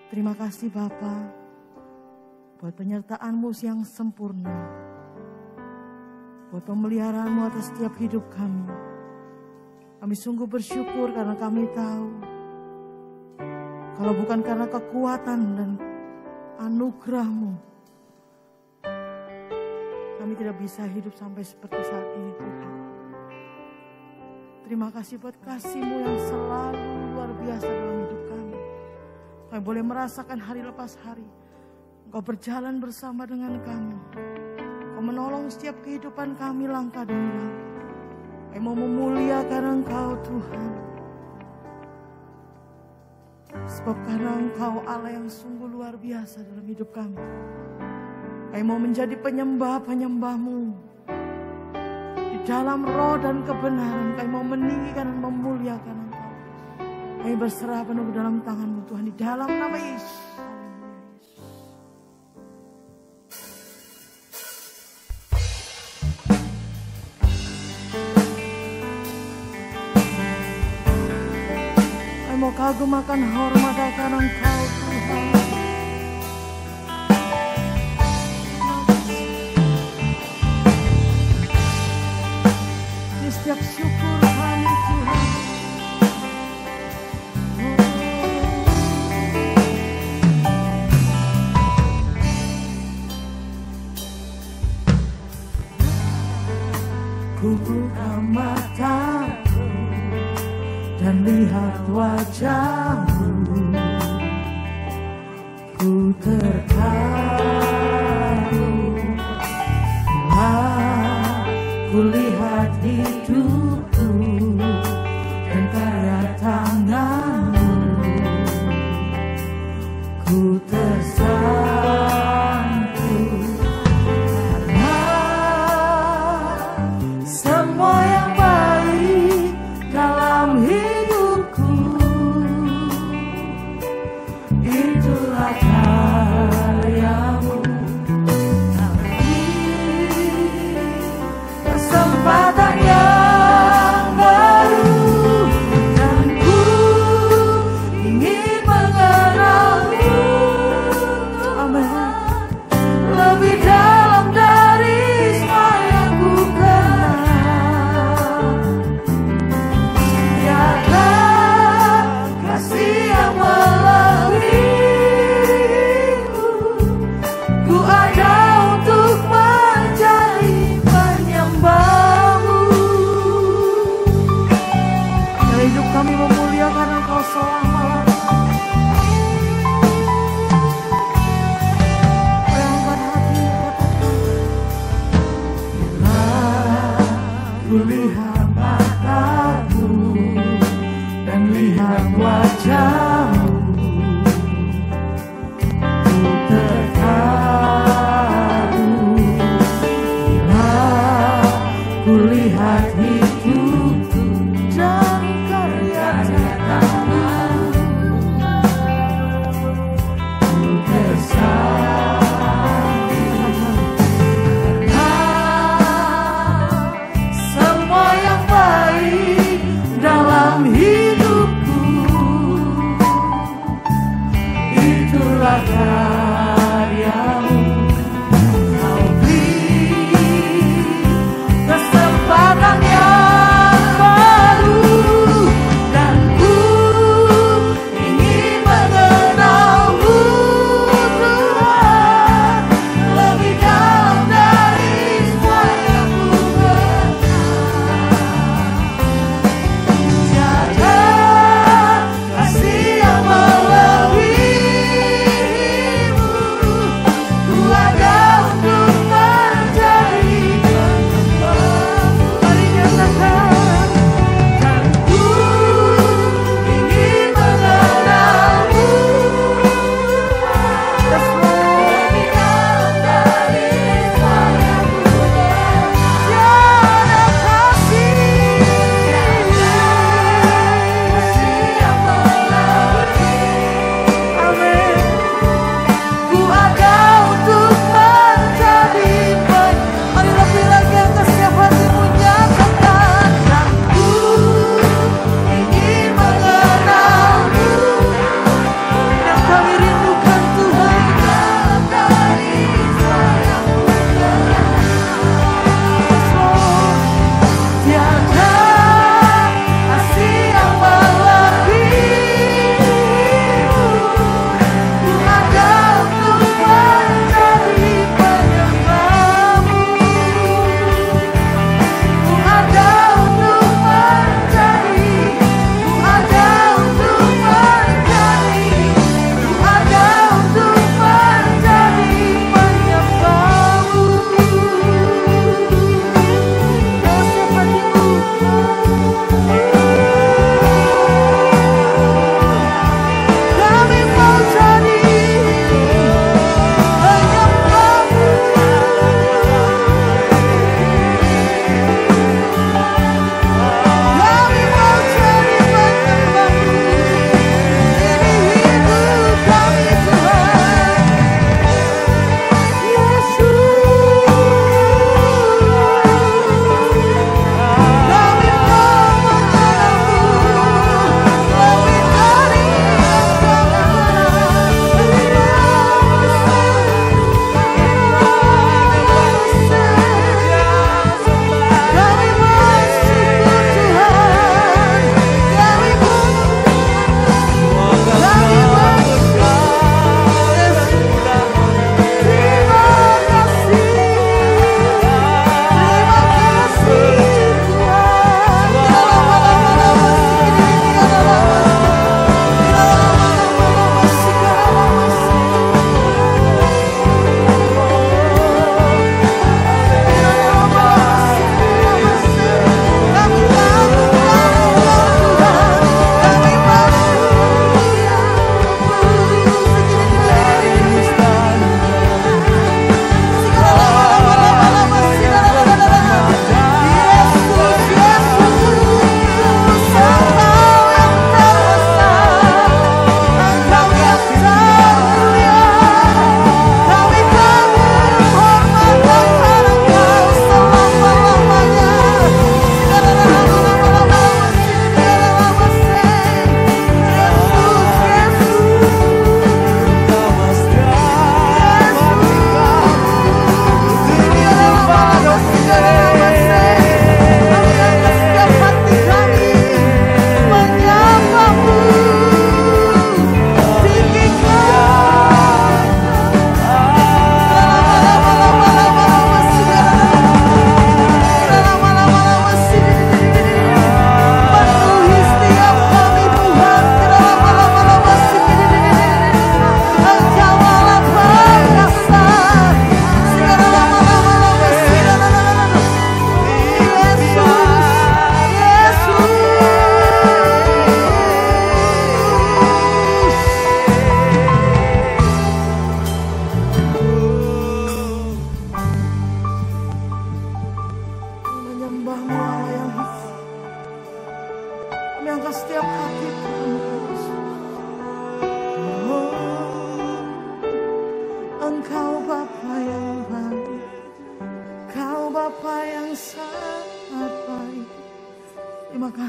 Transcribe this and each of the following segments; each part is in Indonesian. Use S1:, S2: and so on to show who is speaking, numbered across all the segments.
S1: Terima kasih Bapa buat penyertaan-Mu yang sempurna, buat pemeliharaanmu atas setiap hidup kami. Kami sungguh bersyukur karena kami tahu kalau bukan karena kekuatan dan anugerah-Mu, kami tidak bisa hidup sampai seperti saat ini Tuhan. Terima kasih buat kasih-Mu yang selalu luar biasa dalam hidup kami. Kami boleh merasakan hari lepas hari Engkau berjalan bersama dengan kami. Engkau menolong setiap kehidupan kami langkah demi langkah. Kami mau memuliakan Engkau Tuhan. Sebab karena Engkau Allah yang sungguh luar biasa dalam hidup kami. Kami mau menjadi penyembah-penyembah-Mu. Di dalam roh dan kebenaran kami mau meninggikan dan memuliakan Engkau. Kami berserah penuh dalam tangan-Mu Tuhan. Di dalam nama Yesus. Mau kagum akan hormat akan Engkau Tuhan. Di setiap syukur kami Tuhan. Ku buka mataku dan lihat wajah-Mu, ku terharu. Ku lihat hidupku dan karya tangan-Mu, ku tersanjung karena semua yang baik dalam hidupku itulah karya-Mu. Tapi kesempatan yang baru dan ku ingin mengenal-Mu, Tuhan, lebih dalam dari semua yang ku kenal. Kasih yang melebihiku, ku ada untuk menjadi penyembah-Mu. Dalam hidup kami memuliakan Engkau selama-lamanya. Bayangkan hati katakan, ku lihat matamu dan lihat wajah-Mu, ku terharu bila ku lihat hidupku dan karya tangan-Mu, ku tersanjung karena semua yang baik dalam hidupku itulah karya-Mu. Kau beri kesempatan yang baru dan ku ingin mengenal-Mu, Tuhan, lebih dalam dari semua yang ku kenal. Tiada kasih yang melebihimu,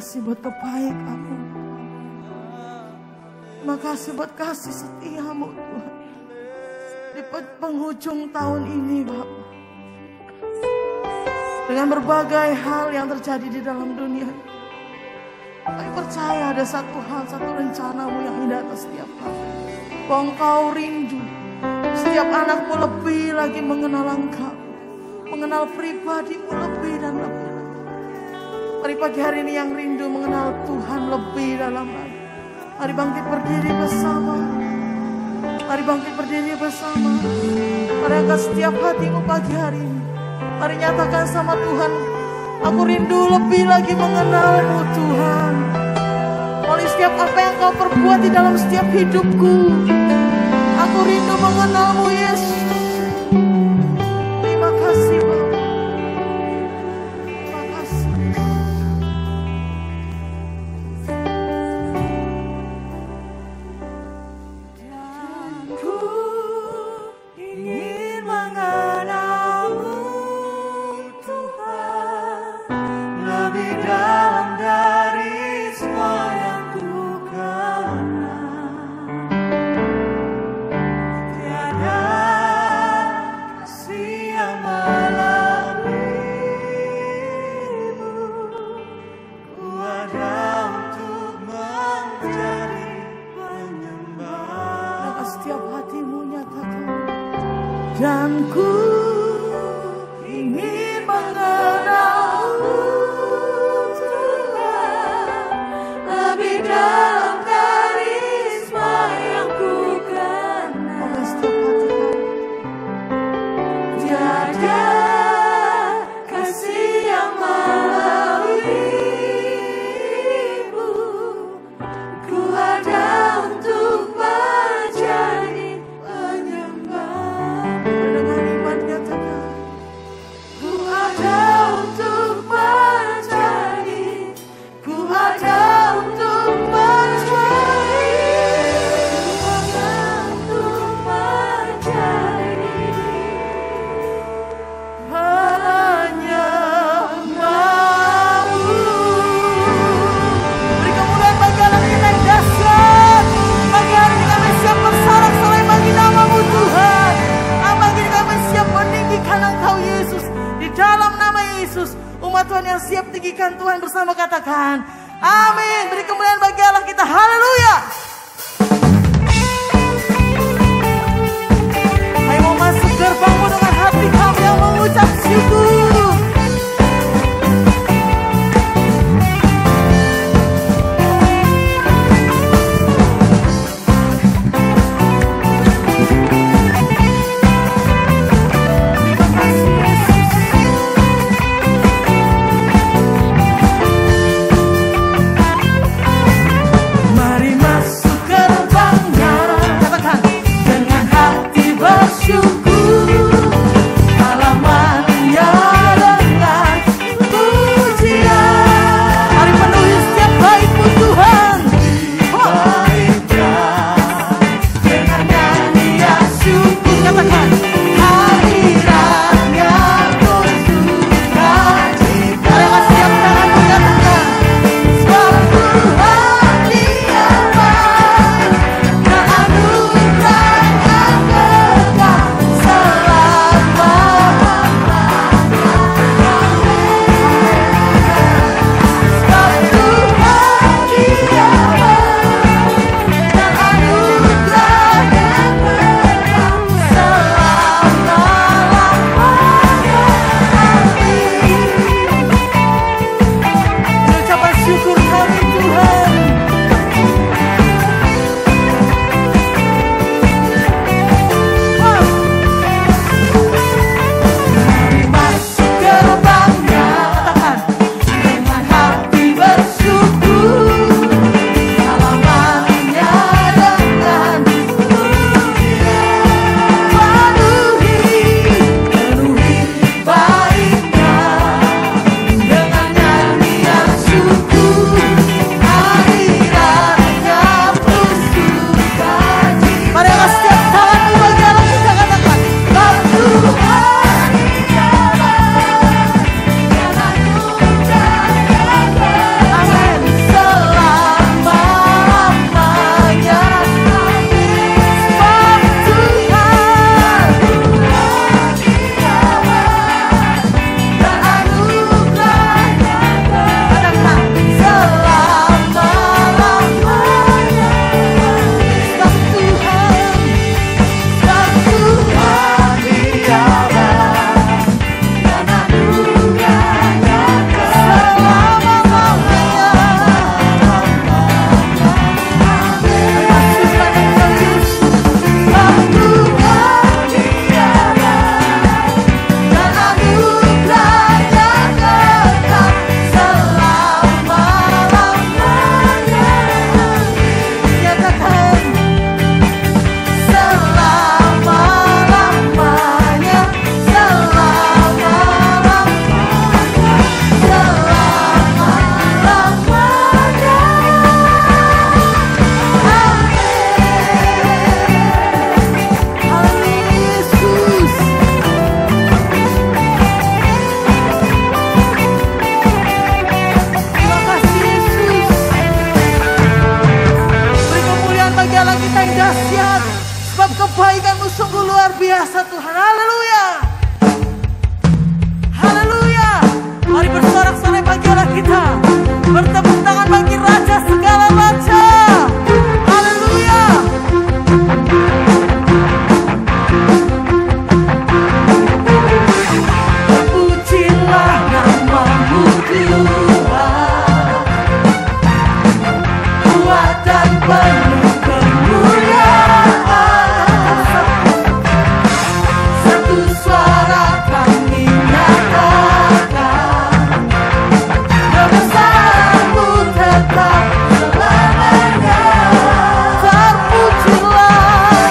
S1: kasih buat kebaikan-Mu. Terima kasih buat kasih setia-Mu Tuhan. Di penghujung tahun ini Bapak. Dengan berbagai hal yang terjadi di dalam dunia. Saya percaya ada satu hal, satu rencana-Mu yang indah atas setiap hal. Bahwa Engkau rindu setiap anak-Mu lebih lagi mengenal Engkau. Mengenal pribadi-Mu lebih dan lebih. Mari pagi hari ini yang rindu mengenal Tuhan lebih dalam lagi. Mari bangkit berdiri bersama. Mari bangkit berdiri bersama. Mari angkat setiap hatimu pagi hari ini. Mari nyatakan sama Tuhan, aku rindu lebih lagi mengenal-Mu Tuhan. Oleh setiap apa yang Kau perbuat di dalam setiap hidupku, aku rindu mengenal-Mu Yesus. Terima kasih Bapak. Terima kasih. Dan ku ingin mengenal-Mu Tuhan lebih dalam dari semua yang ku kenal. Tiada kasih yang melebihi-Mu. Ku ada untuk menjadi penyembah. Maka setiap hatimu nyatakan. Dan ku ingin mengenal-Mu Tuhan lebih dalam dari semua yang ku kenal. Oleh setiap hati kami. Tiada kasih yang melebihi-Mu. Ku ada untuk menjadi penyembah. Dengan iman nyatakan. Ku ada untuk menjadi. Ku ada untuk menjadi. Ku ada untuk menjadi penyembah-Mu. Beri kemuliaan bagi Allah kita yang dahsyat. Pagi hari ini kami siap bersorak-sorai bagi nama-Mu Tuhan. Pagi ini kami siap meninggikan Engkau Yesus. Di dalam nama Yesus, umat Tuhan yang siap tinggikan Tuhan bersama katakan amin. Beri kemuliaan bagi Allah kita. Haleluya. Ayo mau masuk gerbangmu dengan hati kami yang mengucap syukur. Terima kasih Yesus. Mari masuk kita yang dahsyat. Sebab kebaikan-Mu sungguh luar biasa Tuhan. Haleluya. Haleluya. Mari bersorak-sorai bagi Allah kita. Bertepuk tangan bagi Raja segala raja. Haleluya. Pujilah nama-Mu Tuhan. Kuat dan penuh kemuliaan. Satu suara kami nyatakan, kebesaran-Mu tetap selamanya. Terpujilah,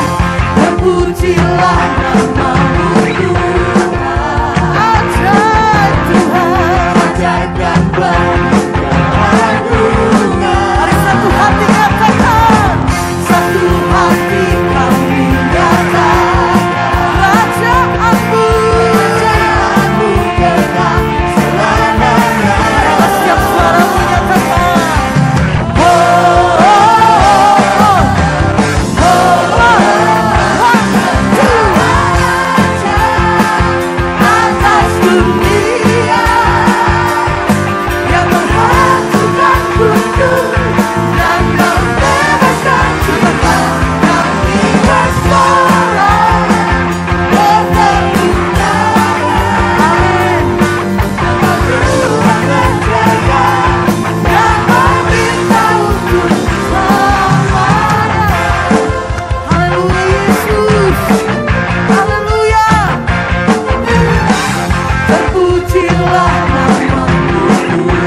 S1: terpujilah nama-Mu Tuhan. Ajaib Tuhan, ajaib dan penuh keagungan. Mari satu hati nyatakan, satu hati kami nyatakan, Kerajaan-Mu, Kerajaan-Mu kekal selamanya. Setiap suara-Mu nyatakan, oh, oh, oh, oh, oh, atas dunia yang menghancurkan kudus dan membebaskan jiwa. Kami bersorak bertepuk tangan. Amin. Nama Tuhan berjaya dan meminta untuk selamanya. Haleluya Yesus. Haleluya. Terpujilah nama-Mu.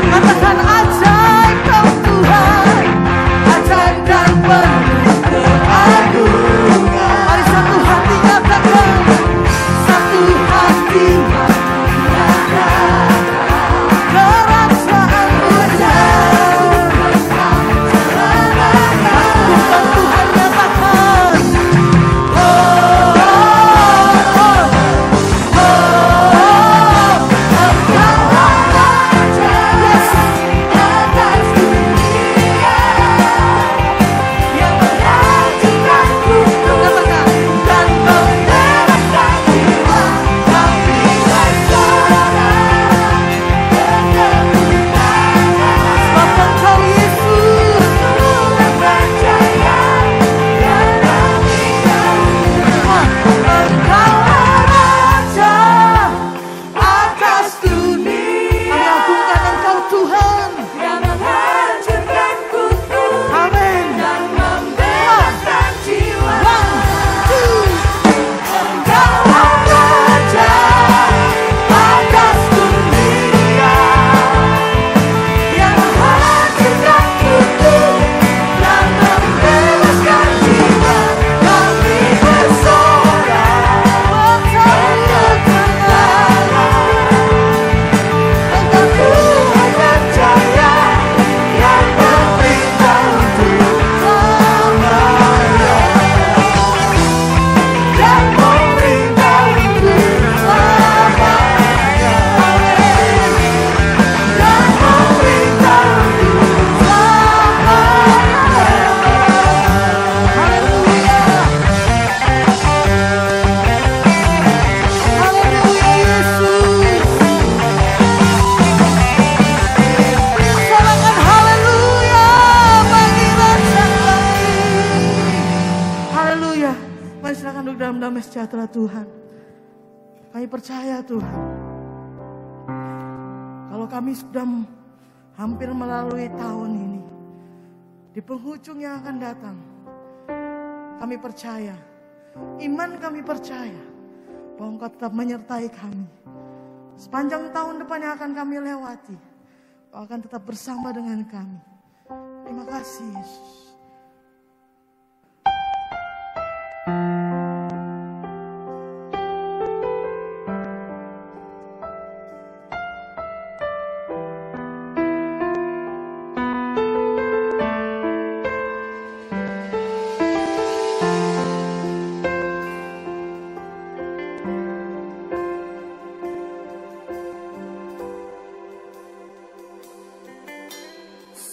S1: Katakan ajaib Kau Tuhan, ajaib dan penuh keagungan. Mari satu hati nyatakan, satu hati nyatakan, Kerajaan-Mu kekal selamanya. Bukan Tuhan nyatakan, oh, oh, oh, oh, Engkau raja atas dunia yang menghancurkan kudus dan membebaskan jiwa. Kami bersorak bertepuk tangan. Sebab Engkau Yesus Tuhan berjaya dan meminta Tuhan. Engkau raja atas dunia. Kami agungkan Engkau Tuhan yang menghancurkan kudus. Amin. Dan membebaskan jiwa. One, two. Engkau raja atas dunia yang menghancurkan kudus dan membebaskan jiwa. Kami bersorak bertepuk tangan. Engkau Tuhan berjaya yang meminta untuk selamanya. Dan meminta untuk selamanya. Dan meminta untuk selamanya. Haleluya. Haleluya Yesus. Sorakan haleluya bagi Raja kami. Haleluya. Mari silakan duduk dalam damai sejahtera Tuhan. Kami percaya Tuhan, kalau kami sudah hampir melalui tahun ini, di penghujung yang akan datang, kami percaya, iman kami percaya bahwa Engkau tetap menyertai kami. Sepanjang tahun depan yang akan kami lewati, Kau akan tetap bersama dengan kami. Terima kasih Yesus.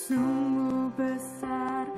S2: Sungguh besar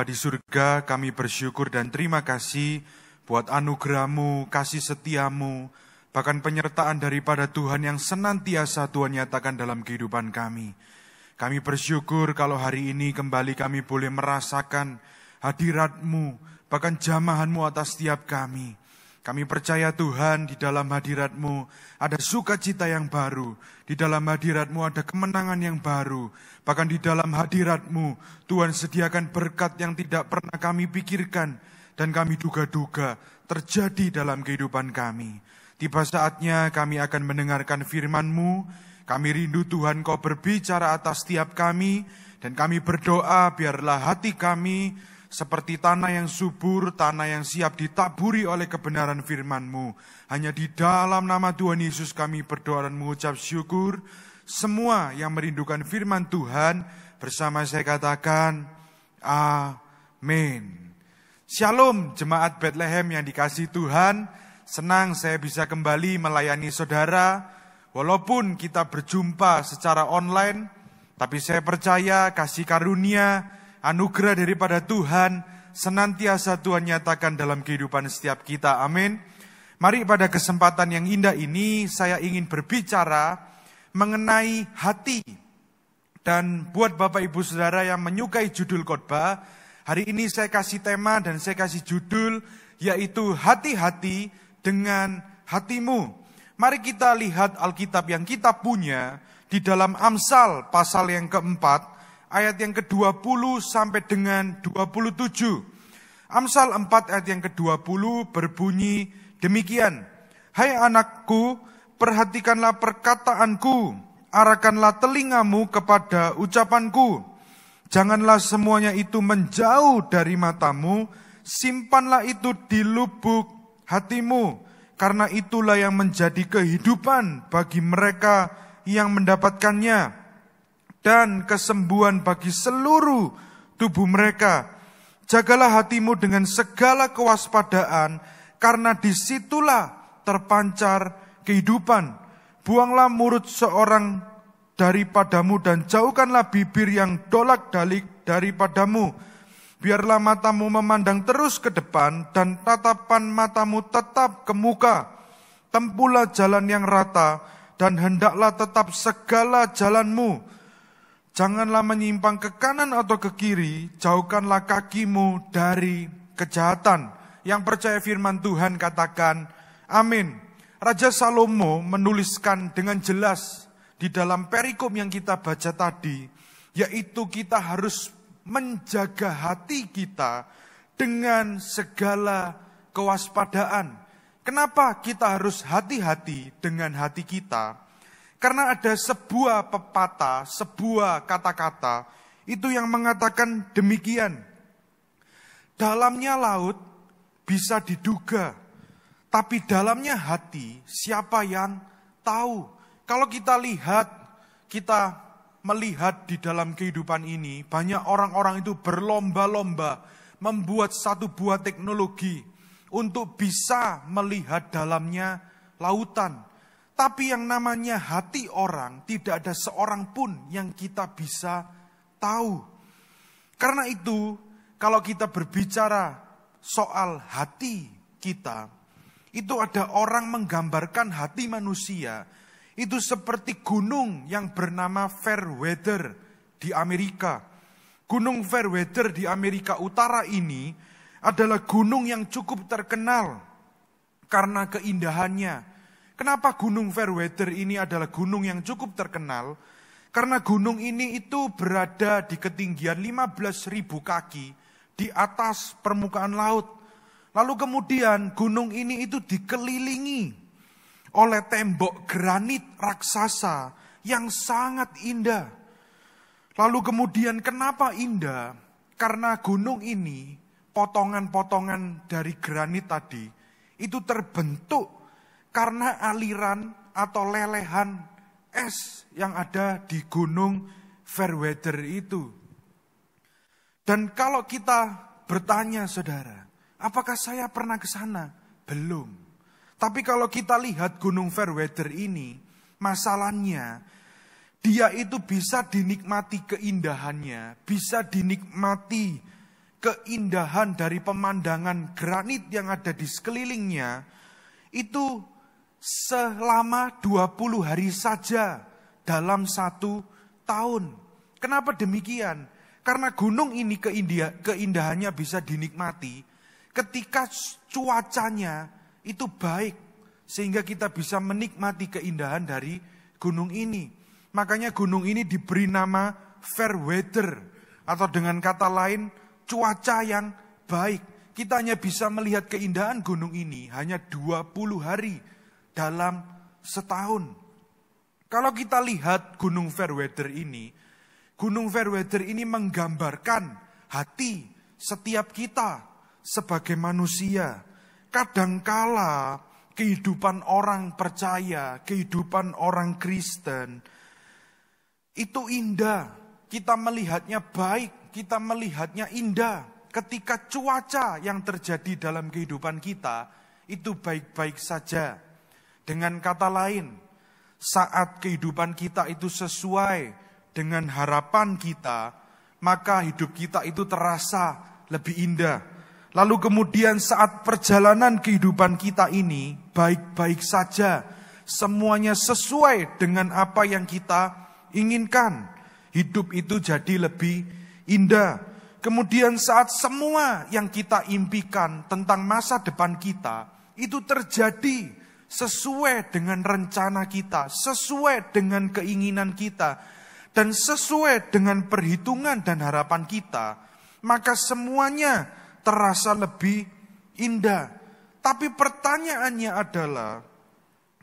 S2: Bapa di surga, kami bersyukur dan terima kasih buat anugerah-Mu, kasih setia-Mu, bahkan penyertaan daripada Tuhan yang senantiasa Tuhan nyatakan dalam kehidupan kami. Kami bersyukur kalau hari ini kembali kami boleh merasakan hadirat-Mu, bahkan jamahan-Mu atas setiap kami. Kami percaya Tuhan, di dalam hadirat-Mu ada sukacita yang baru. Di dalam hadirat-Mu ada kemenangan yang baru. Bahkan di dalam hadirat-Mu Tuhan sediakan berkat yang tidak pernah kami pikirkan dan kami duga-duga terjadi dalam kehidupan kami. Tiba saatnya kami akan mendengarkan firman-Mu. Kami rindu Tuhan Kau berbicara atas setiap kami. Dan kami berdoa biarlah hati kami seperti tanah yang subur, tanah yang siap ditaburi oleh kebenaran firman-Mu. Hanya di dalam nama Tuhan Yesus kami berdoa dan mengucap syukur. Semua yang merindukan firman Tuhan, bersama saya katakan, amin. Shalom jemaat Bethlehem yang dikasihi Tuhan. Senang saya bisa kembali melayani saudara. Walaupun kita berjumpa secara online, tapi saya percaya kasih karunia, anugerah daripada Tuhan senantiasa Tuhan nyatakan dalam kehidupan setiap kita. Amin. Mari pada kesempatan yang indah ini saya ingin berbicara mengenai hati. Dan buat Bapak Ibu Saudara yang menyukai judul khotbah, hari ini saya kasih tema dan saya kasih judul yaitu hati-hati dengan hatimu. Mari kita lihat Alkitab yang kita punya di dalam Amsal pasal yang keempat, ayat yang ke-20 sampai dengan 27. Amsal 4 ayat yang ke-20 berbunyi demikian. Hai anakku, perhatikanlah perkataanku, arahkanlah telingamu kepada ucapanku. Janganlah semuanya itu menjauh dari matamu, simpanlah itu di lubuk hatimu, karena itulah yang menjadi kehidupan bagi mereka yang mendapatkannya, dan kesembuhan bagi seluruh tubuh mereka. Jagalah hatimu dengan segala kewaspadaan, karena disitulah terpancar kehidupan. Buanglah mulut seorang daripadamu, dan jauhkanlah bibir yang dolak-dalik daripadamu. Biarlah matamu memandang terus ke depan, dan tatapan matamu tetap ke muka. Tempuhlah jalan yang rata, dan hendaklah tetap segala jalanmu. Janganlah menyimpang ke kanan atau ke kiri, jauhkanlah kakimu dari kejahatan. Yang percaya firman Tuhan katakan, amin. Raja Salomo menuliskan dengan jelas di dalam perikop yang kita baca tadi, yaitu kita harus menjaga hati kita dengan segala kewaspadaan. Kenapa kita harus hati-hati dengan hati kita? Karena ada sebuah pepatah, sebuah kata-kata itu yang mengatakan demikian. Dalamnya laut bisa diduga, tapi dalamnya hati siapa yang tahu? Kalau kita melihat di dalam kehidupan ini, banyak orang-orang itu berlomba-lomba membuat satu buah teknologi untuk bisa melihat dalamnya lautan. Tapi yang namanya hati orang, tidak ada seorang pun yang kita bisa tahu. Karena itu, kalau kita berbicara soal hati kita, itu ada orang menggambarkan hati manusia, itu seperti gunung yang bernama Fairweather di Amerika. Gunung Fairweather di Amerika Utara ini adalah gunung yang cukup terkenal karena keindahannya. Kenapa gunung Fairweather ini adalah gunung yang cukup terkenal? Karena gunung ini itu berada di ketinggian 15.000 kaki di atas permukaan laut. Lalu kemudian gunung ini itu dikelilingi oleh tembok granit raksasa yang sangat indah. Lalu kemudian kenapa indah? Karena gunung ini, potongan-potongan dari granit tadi, itu terbentuk karena aliran atau lelehan es yang ada di gunung Fairweather itu. Dan kalau kita bertanya saudara, apakah saya pernah ke sana? Belum. Tapi kalau kita lihat gunung Fairweather ini, masalahnya dia itu bisa dinikmati keindahannya, bisa dinikmati keindahan dari pemandangan granit yang ada di sekelilingnya, itu selama 20 hari saja dalam 1 tahun. Kenapa demikian? Karena gunung ini keindahannya bisa dinikmati ketika cuacanya itu baik, sehingga kita bisa menikmati keindahan dari gunung ini. Makanya gunung ini diberi nama fair weather, atau dengan kata lain cuaca yang baik. Kita hanya bisa melihat keindahan gunung ini hanya 20 hari dalam setahun. Kalau kita lihat gunung Fairweather ini, gunung Fairweather ini menggambarkan hati setiap kita sebagai manusia. Kadangkala kehidupan orang percaya, kehidupan orang Kristen, itu indah. Kita melihatnya baik, kita melihatnya indah. Ketika cuaca yang terjadi dalam kehidupan kita, itu baik-baik saja. Dengan kata lain, saat kehidupan kita itu sesuai dengan harapan kita, maka hidup kita itu terasa lebih indah. Lalu kemudian saat perjalanan kehidupan kita ini baik-baik saja, semuanya sesuai dengan apa yang kita inginkan, hidup itu jadi lebih indah. Kemudian saat semua yang kita impikan tentang masa depan kita itu terjadi sesuai dengan rencana kita, sesuai dengan keinginan kita, dan sesuai dengan perhitungan dan harapan kita, maka semuanya terasa lebih indah. Tapi pertanyaannya adalah,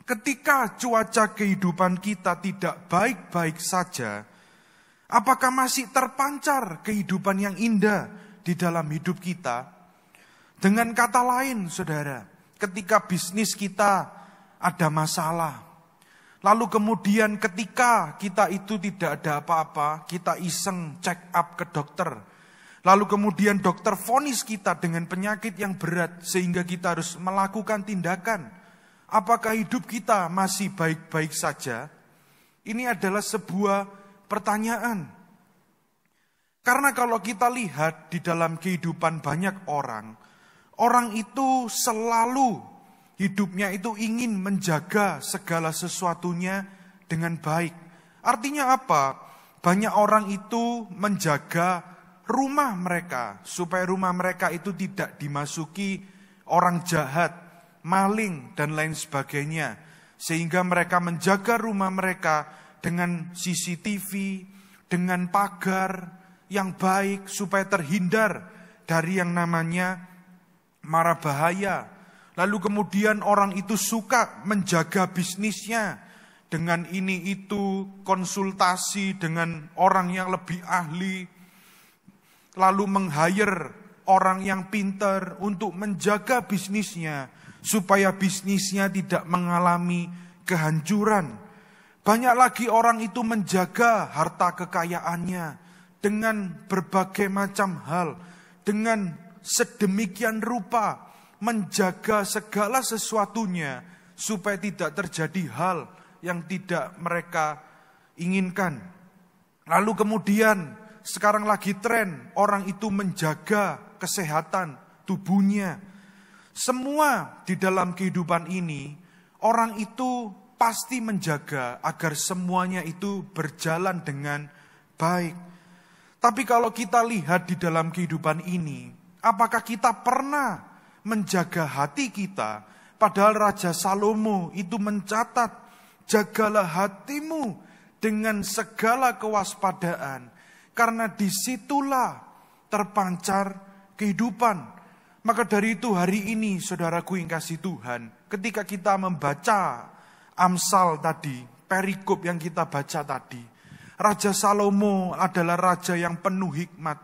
S2: ketika cuaca kehidupan kita tidak baik-baik saja, apakah masih terpancar kehidupan yang indah di dalam hidup kita? Dengan kata lain, saudara, ketika bisnis kita ada masalah, lalu kemudian ketika kita itu tidak ada apa-apa, kita iseng check up ke dokter, lalu kemudian dokter vonis kita dengan penyakit yang berat sehingga kita harus melakukan tindakan, apakah hidup kita masih baik-baik saja? Ini adalah sebuah pertanyaan. Karena kalau kita lihat di dalam kehidupan banyak orang, orang itu selalu hidupnya itu ingin menjaga segala sesuatunya dengan baik. Artinya apa? Banyak orang itu menjaga rumah mereka supaya rumah mereka itu tidak dimasuki orang jahat, maling dan lain sebagainya. Sehingga mereka menjaga rumah mereka dengan CCTV, dengan pagar yang baik supaya terhindar dari yang namanya mara bahaya. Lalu kemudian orang itu suka menjaga bisnisnya dengan ini itu, konsultasi dengan orang yang lebih ahli, lalu meng-hire orang yang pintar untuk menjaga bisnisnya supaya bisnisnya tidak mengalami kehancuran. Banyak lagi orang itu menjaga harta kekayaannya dengan berbagai macam hal, dengan sedemikian rupa menjaga segala sesuatunya supaya tidak terjadi hal yang tidak mereka inginkan. Lalu kemudian sekarang lagi tren orang itu menjaga kesehatan tubuhnya. Semua di dalam kehidupan ini orang itu pasti menjaga agar semuanya itu berjalan dengan baik. Tapi kalau kita lihat di dalam kehidupan ini, apakah kita pernah menjaga hati kita? Padahal Raja Salomo itu mencatat, jagalah hatimu dengan segala kewaspadaan, karena disitulah terpancar kehidupan. Maka dari itu hari ini saudaraku yang kasih Tuhan, ketika kita membaca Amsal tadi, perikop yang kita baca tadi, Raja Salomo adalah raja yang penuh hikmat,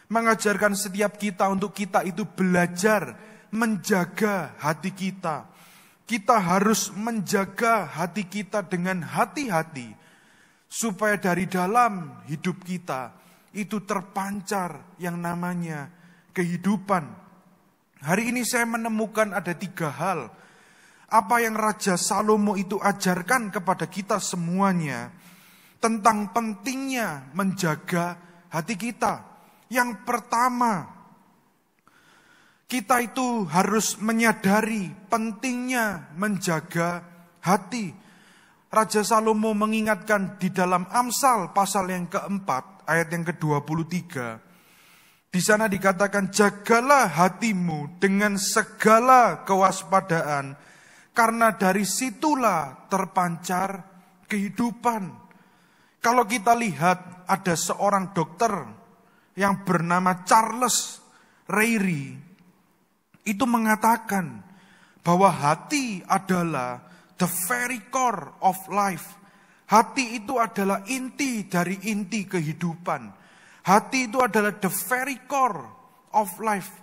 S2: mengajarkan setiap kita untuk kita itu belajar menjaga hati kita. Kita harus menjaga hati kita dengan hati-hati, supaya dari dalam hidup kita itu terpancar yang namanya kehidupan. Hari ini saya menemukan ada 3 hal apa yang Raja Salomo itu ajarkan kepada kita semuanya tentang pentingnya menjaga hati kita. Yang pertama, kita itu harus menyadari pentingnya menjaga hati. Raja Salomo mengingatkan di dalam Amsal pasal yang keempat, ayat yang ke-23. Di sana dikatakan, jagalah hatimu dengan segala kewaspadaan, karena dari situlah terpancar kehidupan. Kalau kita lihat ada seorang dokter yang bernama Charles Reyri, itu mengatakan bahwa hati adalah the very core of life. Hati itu adalah inti dari inti kehidupan. Hati itu adalah the very core of life.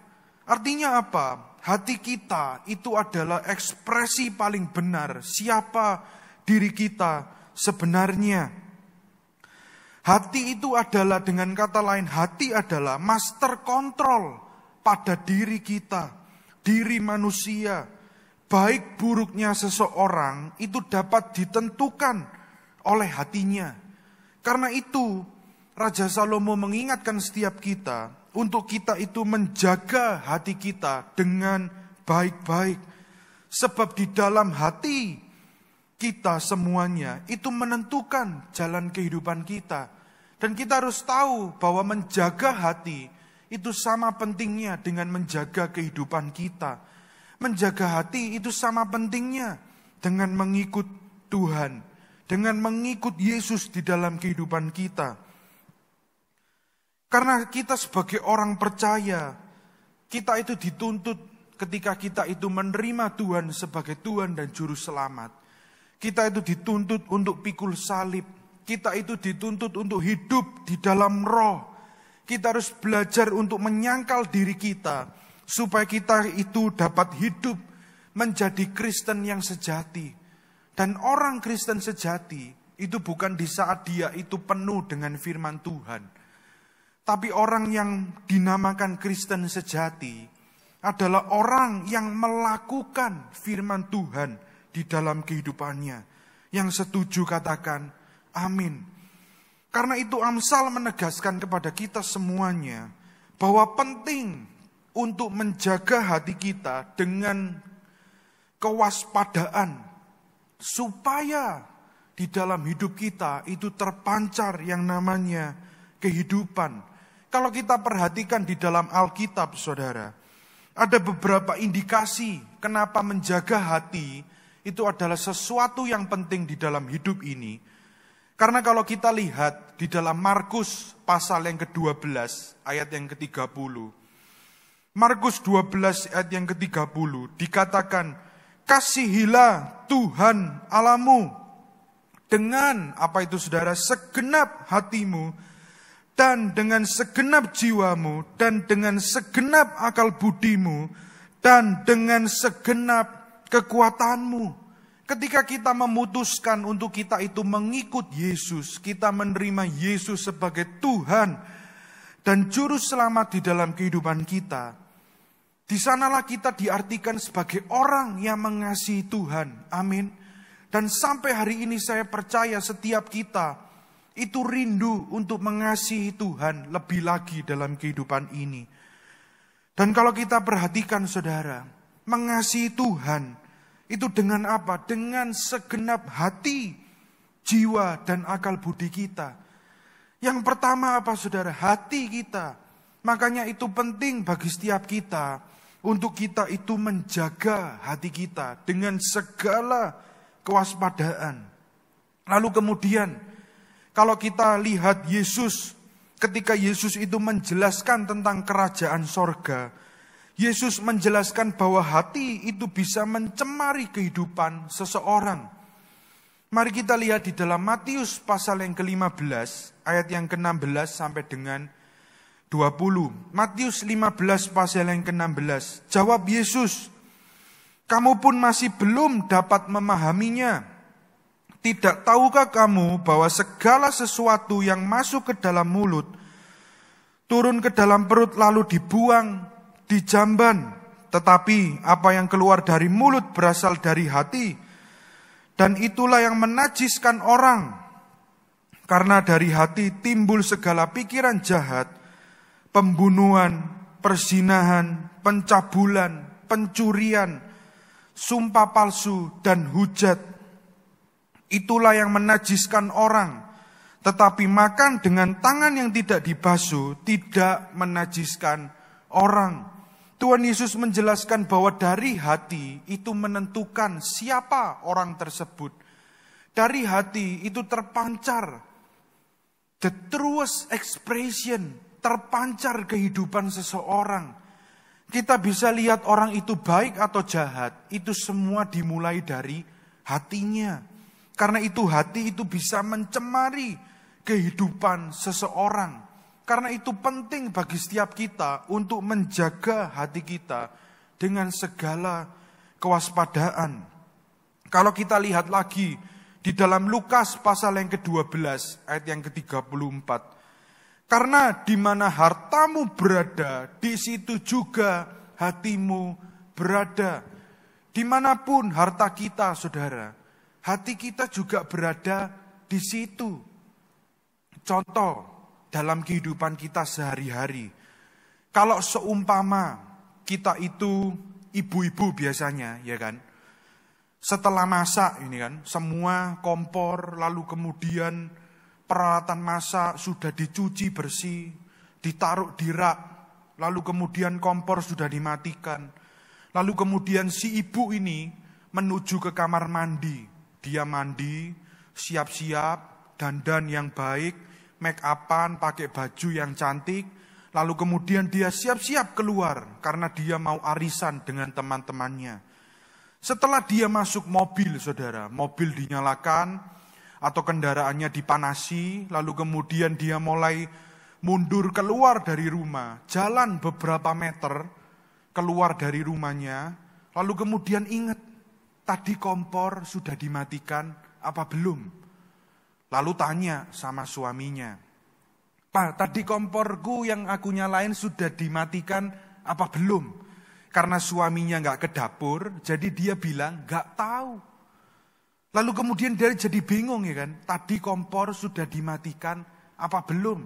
S2: Artinya apa? Hati kita itu adalah ekspresi paling benar siapa diri kita sebenarnya. Hati itu adalah, dengan kata lain, hati adalah master control pada diri kita, diri manusia. Baik buruknya seseorang itu dapat ditentukan oleh hatinya. Karena itu, Raja Salomo mengingatkan setiap kita untuk kita itu menjaga hati kita dengan baik-baik. Sebab di dalam hati kita semuanya itu menentukan jalan kehidupan kita. Dan kita harus tahu bahwa menjaga hati itu sama pentingnya dengan menjaga kehidupan kita. Menjaga hati itu sama pentingnya dengan mengikut Tuhan, dengan mengikut Yesus di dalam kehidupan kita. Karena kita sebagai orang percaya, kita itu dituntut ketika kita itu menerima Tuhan sebagai Tuhan dan Juru Selamat. Kita itu dituntut untuk pikul salib. Kita itu dituntut untuk hidup di dalam roh. Kita harus belajar untuk menyangkal diri kita, supaya kita itu dapat hidup menjadi Kristen yang sejati. Dan orang Kristen sejati itu bukan di saat dia itu penuh dengan firman Tuhan. Tapi orang yang dinamakan Kristen sejati adalah orang yang melakukan firman Tuhan di dalam kehidupannya. Yang setuju katakan amin. Karena itu Amsal menegaskan kepada kita semuanya bahwa penting untuk menjaga hati kita dengan kewaspadaan, supaya di dalam hidup kita itu terpancar yang namanya kehidupan. Kalau kita perhatikan di dalam Alkitab, saudara, ada beberapa indikasi kenapa menjaga hati itu adalah sesuatu yang penting di dalam hidup ini. Karena kalau kita lihat di dalam Markus pasal yang ke-12 ayat yang ke-30. Markus 12 ayat yang ke-30 dikatakan, kasihilah Tuhan Allahmu dengan apa itu saudara, segenap hatimu dan dengan segenap jiwamu dan dengan segenap akal budimu dan dengan segenap kekuatanmu. Ketika kita memutuskan untuk kita itu mengikut Yesus, kita menerima Yesus sebagai Tuhan dan Juru Selamat di dalam kehidupan kita, di sanalah kita diartikan sebagai orang yang mengasihi Tuhan. Amin. Dan sampai hari ini saya percaya setiap kita itu rindu untuk mengasihi Tuhan lebih lagi dalam kehidupan ini. Dan kalau kita perhatikan saudara, mengasihi Tuhan itu dengan apa? Dengan segenap hati, jiwa, dan akal budi kita. Yang pertama apa saudara? Hati kita. Makanya itu penting bagi setiap kita untuk kita itu menjaga hati kita dengan segala kewaspadaan. Lalu kemudian kalau kita lihat Yesus, ketika Yesus itu menjelaskan tentang kerajaan sorga, Yesus menjelaskan bahwa hati itu bisa mencemari kehidupan seseorang. Mari kita lihat di dalam Matius pasal yang ke-15, ayat yang ke-16 sampai dengan 20. Matius 15 pasal yang ke-16. Jawab Yesus, kamu pun masih belum dapat memahaminya. Tidak tahukah kamu bahwa segala sesuatu yang masuk ke dalam mulut, turun ke dalam perut lalu dibuang di jamban, tetapi apa yang keluar dari mulut berasal dari hati, dan itulah yang menajiskan orang. Karena dari hati timbul segala pikiran jahat, pembunuhan, perzinahan, pencabulan, pencurian, sumpah palsu, dan hujat. Itulah yang menajiskan orang. Tetapi makan dengan tangan yang tidak dibasuh tidak menajiskan orang. Tuhan Yesus menjelaskan bahwa dari hati itu menentukan siapa orang tersebut. Dari hati itu terpancar the truest expression, terpancar kehidupan seseorang. Kita bisa lihat orang itu baik atau jahat, itu semua dimulai dari hatinya. Karena itu hati itu bisa mencemari kehidupan seseorang. Karena itu penting bagi setiap kita untuk menjaga hati kita dengan segala kewaspadaan. Kalau kita lihat lagi di dalam Lukas pasal yang ke-12 ayat yang ke-34. Karena di mana hartamu berada, di situ juga hatimu berada. Dimanapun harta kita, saudara, hati kita juga berada di situ. Contoh dalam kehidupan kita sehari-hari. Kalau seumpama kita itu ibu-ibu biasanya, ya kan? Setelah masak ini kan, semua kompor, lalu kemudian peralatan masak sudah dicuci bersih, ditaruh di rak, lalu kemudian kompor sudah dimatikan. Lalu kemudian si ibu ini menuju ke kamar mandi. Dia mandi, siap-siap, dandan yang baik, make upan, pakai baju yang cantik, lalu kemudian dia siap-siap keluar karena dia mau arisan dengan teman-temannya. Setelah dia masuk mobil, saudara, mobil dinyalakan atau kendaraannya dipanasi, lalu kemudian dia mulai mundur keluar dari rumah, jalan beberapa meter keluar dari rumahnya, lalu kemudian ingat, tadi kompor sudah dimatikan apa belum? Lalu tanya sama suaminya, "Pak, tadi komporku yang aku nyalain sudah dimatikan apa belum?" Karena suaminya gak ke dapur, jadi dia bilang gak tahu. Lalu kemudian dia jadi bingung ya kan, tadi kompor sudah dimatikan apa belum?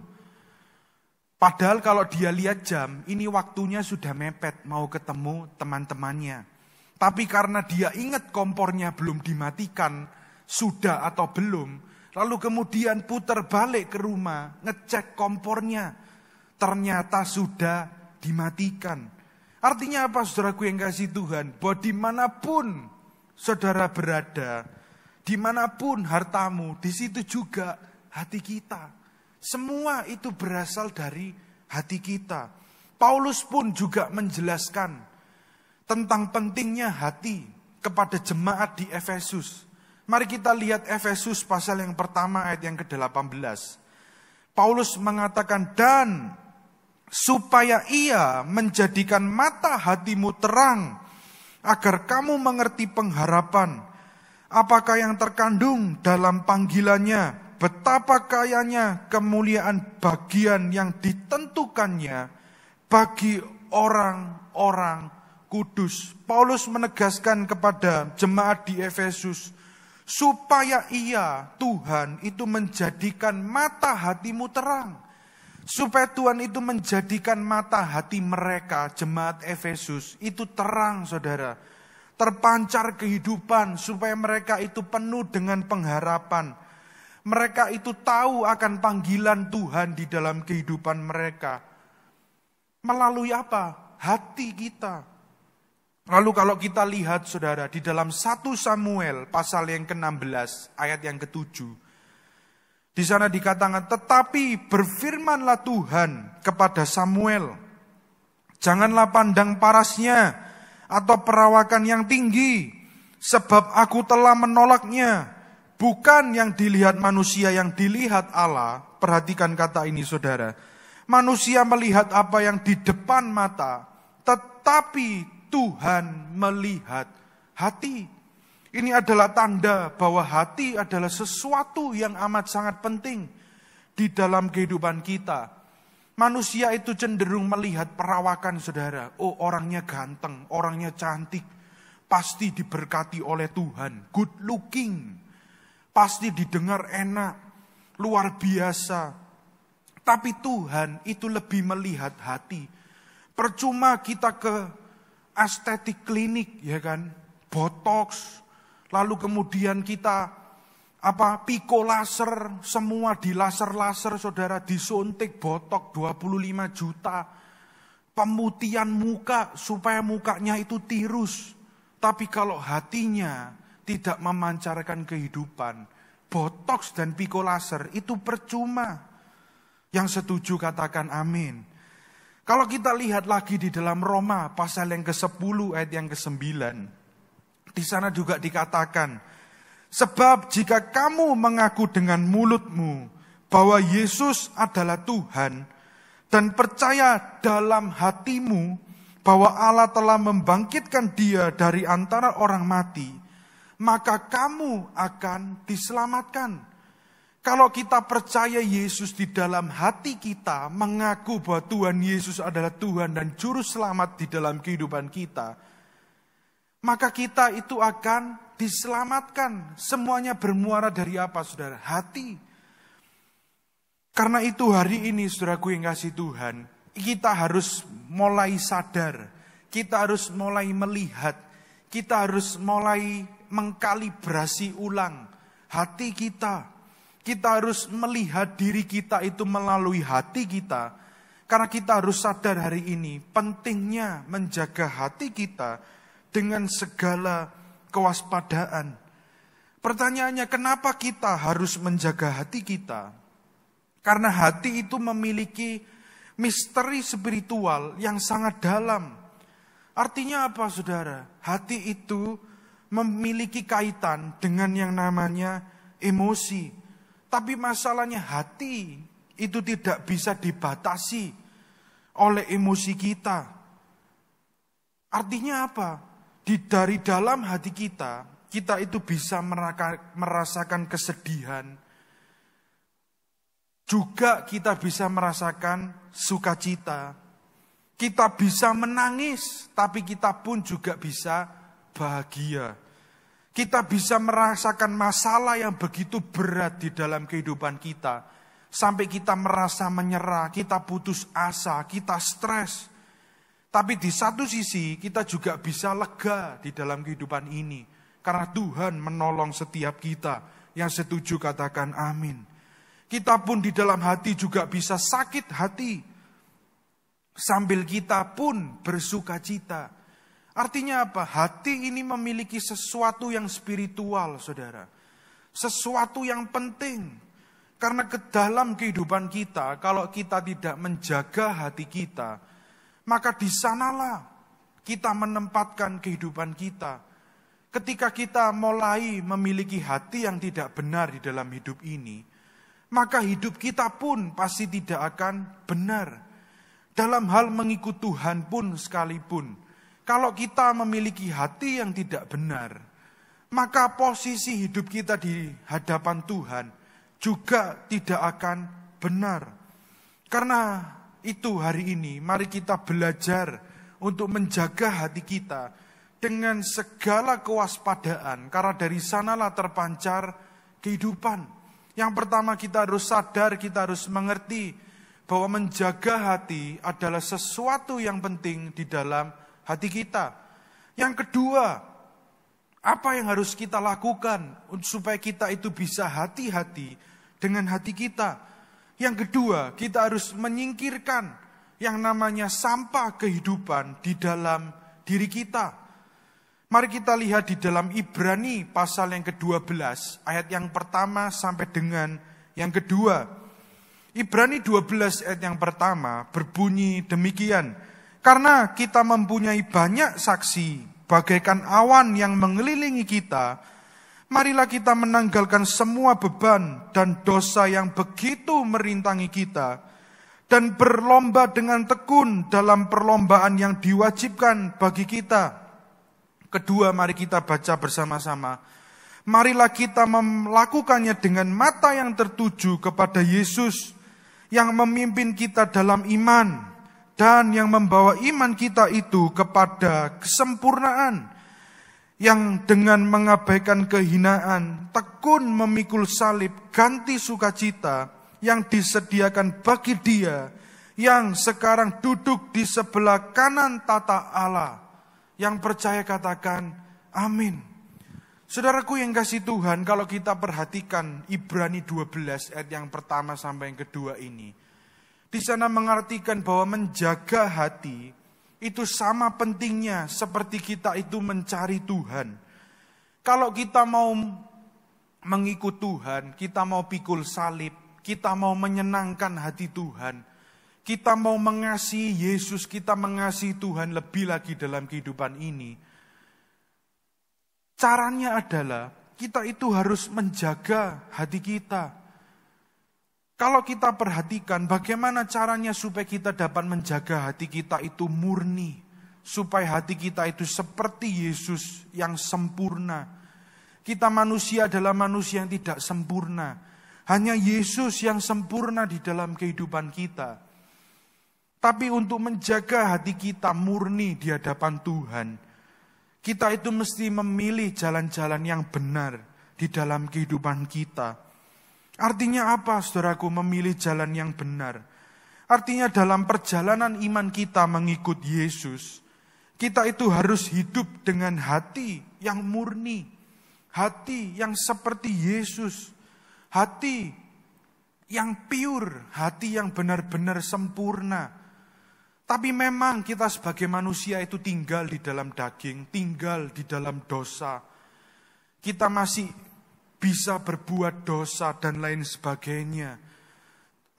S2: Padahal kalau dia lihat jam, ini waktunya sudah mepet mau ketemu teman-temannya. Tapi karena dia ingat kompornya belum dimatikan, sudah atau belum, lalu kemudian putar balik ke rumah, ngecek kompornya. Ternyata sudah dimatikan. Artinya apa, saudaraku yang kasih Tuhan? Bahwa dimanapun saudara berada, dimanapun hartamu, di situ juga hati kita. Semua itu berasal dari hati kita. Paulus pun juga menjelaskan tentang pentingnya hati kepada jemaat di Efesus. Mari kita lihat Efesus pasal yang pertama ayat yang ke-18. Paulus mengatakan, "Dan supaya ia menjadikan mata hatimu terang, agar kamu mengerti pengharapan, apakah yang terkandung dalam panggilannya, betapa kayanya kemuliaan bagian yang ditentukannya bagi orang-orang kudus." Paulus menegaskan kepada jemaat di Efesus, supaya ia, Tuhan, itu menjadikan mata hatimu terang. Supaya Tuhan itu menjadikan mata hati mereka, jemaat Efesus, itu terang, saudara. Terpancar kehidupan, supaya mereka itu penuh dengan pengharapan. Mereka itu tahu akan panggilan Tuhan di dalam kehidupan mereka. Melalui apa? Hati kita. Lalu kalau kita lihat, saudara, di dalam 1 Samuel pasal yang ke-16 ayat yang ke-7. Di sana dikatakan, "Tetapi berfirmanlah Tuhan kepada Samuel, janganlah pandang parasnya atau perawakan yang tinggi, sebab aku telah menolaknya. Bukan yang dilihat manusia, yang dilihat Allah." Perhatikan kata ini, saudara. Manusia melihat apa yang di depan mata, tetapi Tuhan melihat hati. Ini adalah tanda bahwa hati adalah sesuatu yang amat sangat penting di dalam kehidupan kita. Manusia itu cenderung melihat perawakan, saudara. Oh, orangnya ganteng, orangnya cantik, pasti diberkati oleh Tuhan, good looking, pasti didengar enak, luar biasa. Tapi Tuhan itu lebih melihat hati. Percuma kita ke estetik klinik, ya kan? Botox, lalu kemudian kita piko laser, semua di laser-laser saudara, disuntik botok 25 juta. Pemutihan muka supaya mukanya itu tirus. Tapi kalau hatinya tidak memancarkan kehidupan, botox dan piko laser itu percuma. Yang setuju katakan amin. Kalau kita lihat lagi di dalam Roma pasal yang ke-10 ayat yang ke-9. Di sana juga dikatakan, sebab jika kamu mengaku dengan mulutmu bahwa Yesus adalah Tuhan dan percaya dalam hatimu bahwa Allah telah membangkitkan Dia dari antara orang mati, maka kamu akan diselamatkan. Kalau kita percaya Yesus di dalam hati kita, mengaku bahwa Tuhan Yesus adalah Tuhan dan Juru Selamat di dalam kehidupan kita, maka kita itu akan diselamatkan. Semuanya bermuara dari apa, saudara? Hati. Karena itu hari ini, saudaraku yang kasih Tuhan, kita harus mulai sadar, kita harus mulai melihat, kita harus mulai mengkalibrasi ulang hati kita. Kita harus melihat diri kita itu melalui hati kita. Karena kita harus sadar hari ini pentingnya menjaga hati kita dengan segala kewaspadaan. Pertanyaannya, kenapa kita harus menjaga hati kita? Karena hati itu memiliki misteri spiritual yang sangat dalam. Artinya apa, saudara? Hati itu memiliki kaitan dengan yang namanya emosi. Tapi masalahnya hati itu tidak bisa dibatasi oleh emosi kita. Artinya apa? Dari dalam hati kita itu bisa merasakan kesedihan. Juga kita bisa merasakan sukacita. Kita bisa menangis, tapi kita pun juga bisa bahagia. Kita bisa merasakan masalah yang begitu berat di dalam kehidupan kita. Sampai kita merasa menyerah, kita putus asa, kita stres. Tapi di satu sisi kita juga bisa lega di dalam kehidupan ini. Karena Tuhan menolong setiap kita. Yang setuju katakan amin. Kita pun di dalam hati juga bisa sakit hati. Sambil kita pun bersukacita. Artinya apa? Hati ini memiliki sesuatu yang spiritual, saudara. Sesuatu yang penting. Karena ke dalam kehidupan kita, kalau kita tidak menjaga hati kita, maka di sanalah kita menempatkan kehidupan kita. Ketika kita mulai memiliki hati yang tidak benar di dalam hidup ini, maka hidup kita pun pasti tidak akan benar. Dalam hal mengikut Tuhan pun sekalipun, kalau kita memiliki hati yang tidak benar, maka posisi hidup kita di hadapan Tuhan juga tidak akan benar. Karena itu hari ini, mari kita belajar untuk menjaga hati kita dengan segala kewaspadaan. Karena dari sanalah terpancar kehidupan. Yang pertama kita harus sadar, kita harus mengerti bahwa menjaga hati adalah sesuatu yang penting di dalam hati kita. Yang kedua, apa yang harus kita lakukan supaya kita itu bisa hati-hati dengan hati kita? Yang kedua, kita harus menyingkirkan yang namanya sampah kehidupan di dalam diri kita. Mari kita lihat di dalam Ibrani pasal yang ke-12, ayat yang pertama sampai dengan yang kedua. Ibrani 12 ayat yang pertama berbunyi demikian. Karena kita mempunyai banyak saksi, bagaikan awan yang mengelilingi kita, marilah kita menanggalkan semua beban dan dosa yang begitu merintangi kita, dan berlomba dengan tekun dalam perlombaan yang diwajibkan bagi kita. Kedua, mari kita baca bersama-sama. Marilah kita melakukannya dengan mata yang tertuju kepada Yesus, yang memimpin kita dalam iman, dan yang membawa iman kita itu kepada kesempurnaan, yang dengan mengabaikan kehinaan, tekun memikul salib, ganti sukacita yang disediakan bagi Dia yang sekarang duduk di sebelah kanan tata Allah. Yang percaya katakan amin. Saudaraku yang kasih Tuhan, kalau kita perhatikan Ibrani 12 ayat yang pertama sampai yang kedua ini, di sana mengartikan bahwa menjaga hati itu sama pentingnya seperti kita itu mencari Tuhan. Kalau kita mau mengikut Tuhan, kita mau pikul salib, kita mau menyenangkan hati Tuhan, kita mau mengasihi Yesus, kita mengasihi Tuhan lebih lagi dalam kehidupan ini, caranya adalah kita itu harus menjaga hati kita. Kalau kita perhatikan bagaimana caranya supaya kita dapat menjaga hati kita itu murni. Supaya hati kita itu seperti Yesus yang sempurna. Kita manusia adalah manusia yang tidak sempurna. Hanya Yesus yang sempurna di dalam kehidupan kita. Tapi untuk menjaga hati kita murni di hadapan Tuhan, kita itu mesti memilih jalan-jalan yang benar di dalam kehidupan kita. Artinya apa, saudaraku, memilih jalan yang benar? Artinya dalam perjalanan iman kita mengikut Yesus, kita itu harus hidup dengan hati yang murni, hati yang seperti Yesus, hati yang pure, hati yang benar-benar sempurna. Tapi memang kita sebagai manusia itu tinggal di dalam daging, tinggal di dalam dosa. Kita masih bisa berbuat dosa dan lain sebagainya.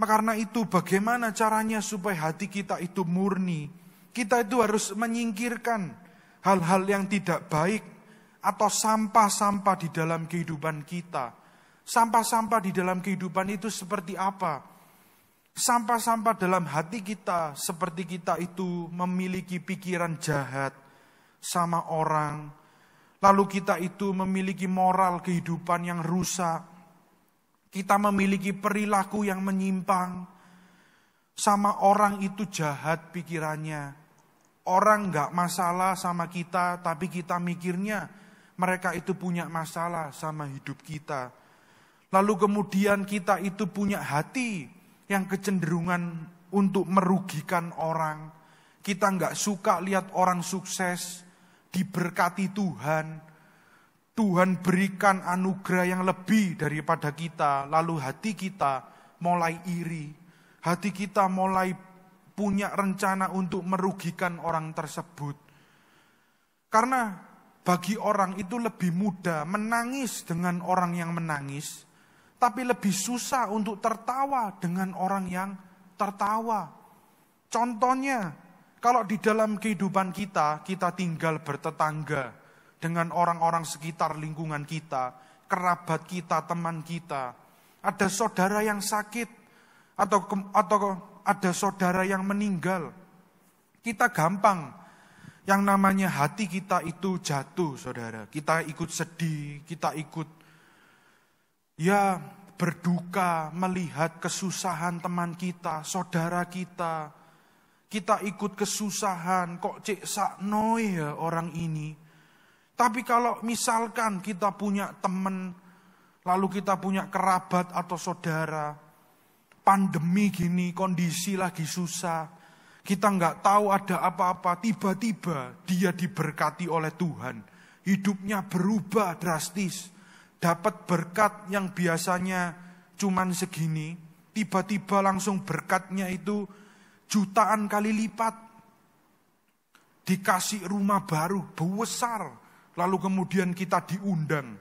S2: Karena itu bagaimana caranya supaya hati kita itu murni? Kita itu harus menyingkirkan hal-hal yang tidak baik atau sampah-sampah di dalam kehidupan kita. Sampah-sampah di dalam kehidupan itu seperti apa? Sampah-sampah dalam hati kita seperti kita itu memiliki pikiran jahat sama orang. Lalu kita itu memiliki moral kehidupan yang rusak. Kita memiliki perilaku yang menyimpang. Sama orang itu jahat pikirannya. Orang gak masalah sama kita, tapi kita mikirnya mereka itu punya masalah sama hidup kita. Lalu kemudian kita itu punya hati yang kecenderungan untuk merugikan orang. Kita gak suka lihat orang sukses, diberkati Tuhan. Tuhan berikan anugerah yang lebih daripada kita. Lalu hati kita mulai iri. Hati kita mulai punya rencana untuk merugikan orang tersebut. Karena bagi orang itu lebih mudah menangis dengan orang yang menangis. Tapi lebih susah untuk tertawa dengan orang yang tertawa. Contohnya, kalau di dalam kehidupan kita, kita tinggal bertetangga dengan orang-orang sekitar lingkungan kita, kerabat kita, teman kita. Ada saudara yang sakit, atau ada saudara yang meninggal. Kita gampang, yang namanya hati kita itu jatuh, saudara. Kita ikut sedih, kita ikut berduka melihat kesusahan teman kita, saudara kita. Kita ikut kesusahan, kok cek sakno ya orang ini. Tapi kalau misalkan kita punya teman, lalu kita punya kerabat atau saudara, pandemi gini, kondisi lagi susah, kita nggak tahu ada apa-apa, tiba-tiba dia diberkati oleh Tuhan. Hidupnya berubah drastis, dapat berkat yang biasanya cuman segini, tiba-tiba langsung berkatnya itu jutaan kali lipat. Dikasih rumah baru, besar. Lalu kemudian kita diundang,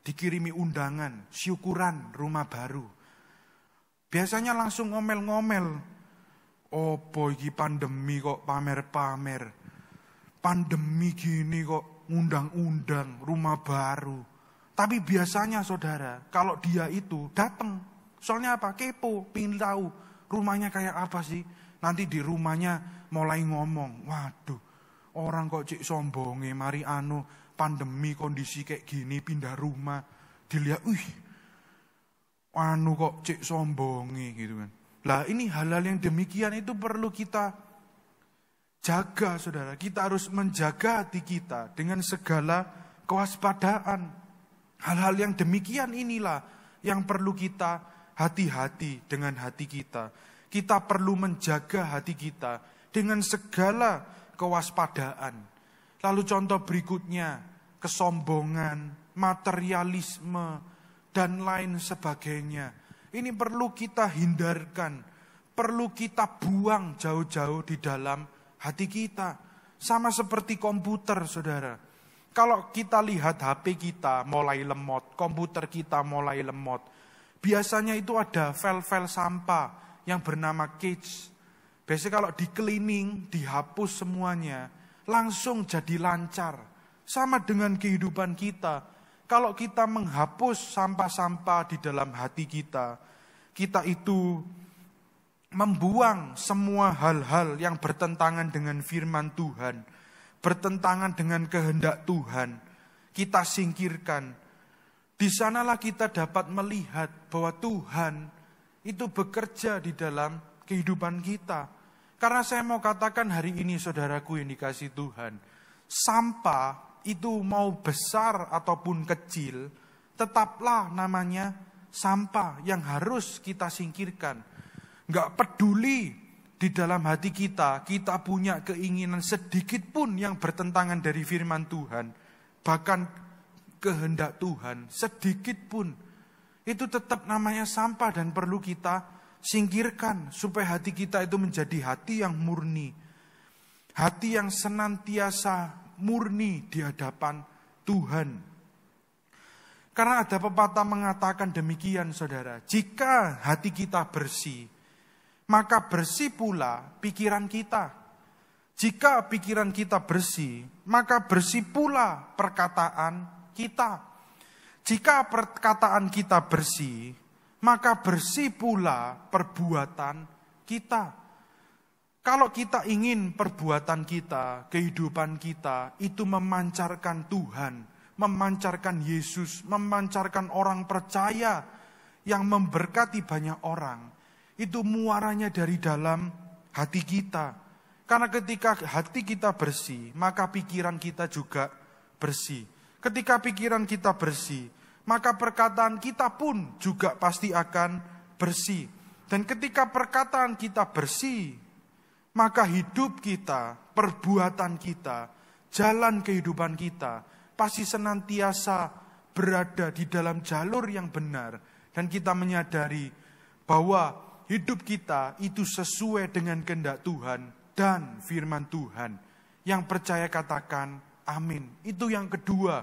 S2: dikirimi undangan, syukuran rumah baru. Biasanya langsung ngomel-ngomel. Opo iki pandemi kok pamer-pamer. Pandemi gini kok undang-undang rumah baru. Tapi biasanya saudara, kalau dia itu datang. Soalnya apa? Kepo, pengen tahu rumahnya kayak apa sih. Nanti di rumahnya mulai ngomong, waduh, orang kok cik sombonge, mari pandemi kondisi kayak gini pindah rumah, dilihat, kok cik sombonge gitu kan. Lah ini hal-hal yang demikian itu perlu kita jaga, saudara. Kita harus menjaga hati kita dengan segala kewaspadaan. Hal-hal yang demikian inilah yang perlu kita hati-hati dengan hati kita. Kita perlu menjaga hati kita dengan segala kewaspadaan. Lalu contoh berikutnya, kesombongan, materialisme, dan lain sebagainya. Ini perlu kita hindarkan, perlu kita buang jauh-jauh di dalam hati kita. Sama seperti komputer, saudara. Kalau kita lihat HP kita mulai lemot, komputer kita mulai lemot, biasanya itu ada file-file sampah yang bernama cache. Biasanya kalau di cleaning, dihapus semuanya, langsung jadi lancar. Sama dengan kehidupan kita. Kalau kita menghapus sampah-sampah di dalam hati kita, kita itu membuang semua hal-hal yang bertentangan dengan firman Tuhan, bertentangan dengan kehendak Tuhan, kita singkirkan. Di sanalah kita dapat melihat bahwa Tuhan itu bekerja di dalam kehidupan kita. Karena saya mau katakan hari ini, saudaraku yang dikasihi Tuhan, sampah itu mau besar ataupun kecil, tetaplah namanya sampah yang harus kita singkirkan. Enggak peduli di dalam hati kita punya keinginan sedikit pun yang bertentangan dari firman Tuhan, bahkan kehendak Tuhan sedikit pun, itu tetap namanya sampah dan perlu kita singkirkan supaya hati kita itu menjadi hati yang murni. Hati yang senantiasa murni di hadapan Tuhan. Karena ada pepatah mengatakan demikian, saudara. Jika hati kita bersih, maka bersih pula pikiran kita. Jika pikiran kita bersih, maka bersih pula perkataan kita. Jika perkataan kita bersih, maka bersih pula perbuatan kita. Kalau kita ingin perbuatan kita, kehidupan kita, itu memancarkan Tuhan, memancarkan Yesus, memancarkan orang percaya yang memberkati banyak orang, itu muaranya dari dalam hati kita. Karena ketika hati kita bersih, maka pikiran kita juga bersih. Ketika pikiran kita bersih, maka perkataan kita pun juga pasti akan bersih. Dan ketika perkataan kita bersih, maka hidup kita, perbuatan kita, jalan kehidupan kita, pasti senantiasa berada di dalam jalur yang benar. Dan kita menyadari bahwa hidup kita itu sesuai dengan kehendak Tuhan dan firman Tuhan. Yang percaya katakan amin. Itu yang kedua,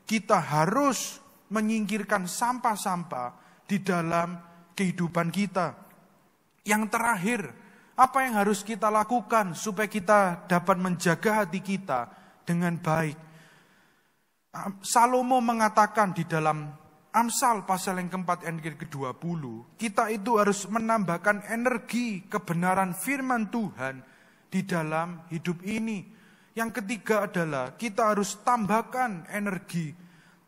S2: kita harus menyingkirkan sampah-sampah di dalam kehidupan kita. Yang terakhir, apa yang harus kita lakukan supaya kita dapat menjaga hati kita dengan baik? Salomo mengatakan di dalam Amsal pasal yang keempat ayat ke-20, kita itu harus menambahkan energi kebenaran firman Tuhan di dalam hidup ini. Yang ketiga adalah kita harus tambahkan energi,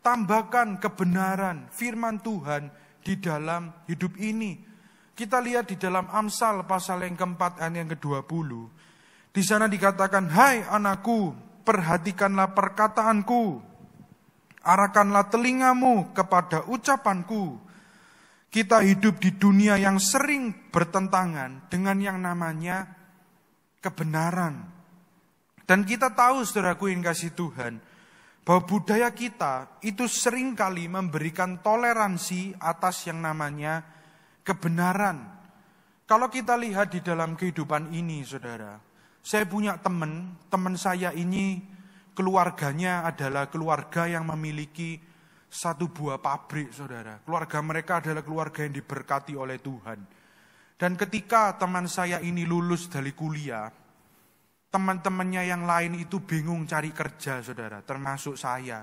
S2: tambahkan kebenaran firman Tuhan di dalam hidup ini. Kita lihat di dalam Amsal pasal yang keempat ayat yang ke-20. Di sana dikatakan, hai anakku, perhatikanlah perkataanku, arahkanlah telingamu kepada ucapanku. Kita hidup di dunia yang sering bertentangan dengan yang namanya kebenaran. Dan kita tahu, saudaraku yang kasih Tuhan, bahwa budaya kita itu seringkali memberikan toleransi atas yang namanya kebenaran. Kalau kita lihat di dalam kehidupan ini, saudara, saya punya teman saya ini keluarganya adalah keluarga yang memiliki satu buah pabrik, saudara. Keluarga mereka adalah keluarga yang diberkati oleh Tuhan. Dan ketika teman saya ini lulus dari kuliah, teman-temannya yang lain itu bingung cari kerja, saudara. Termasuk saya.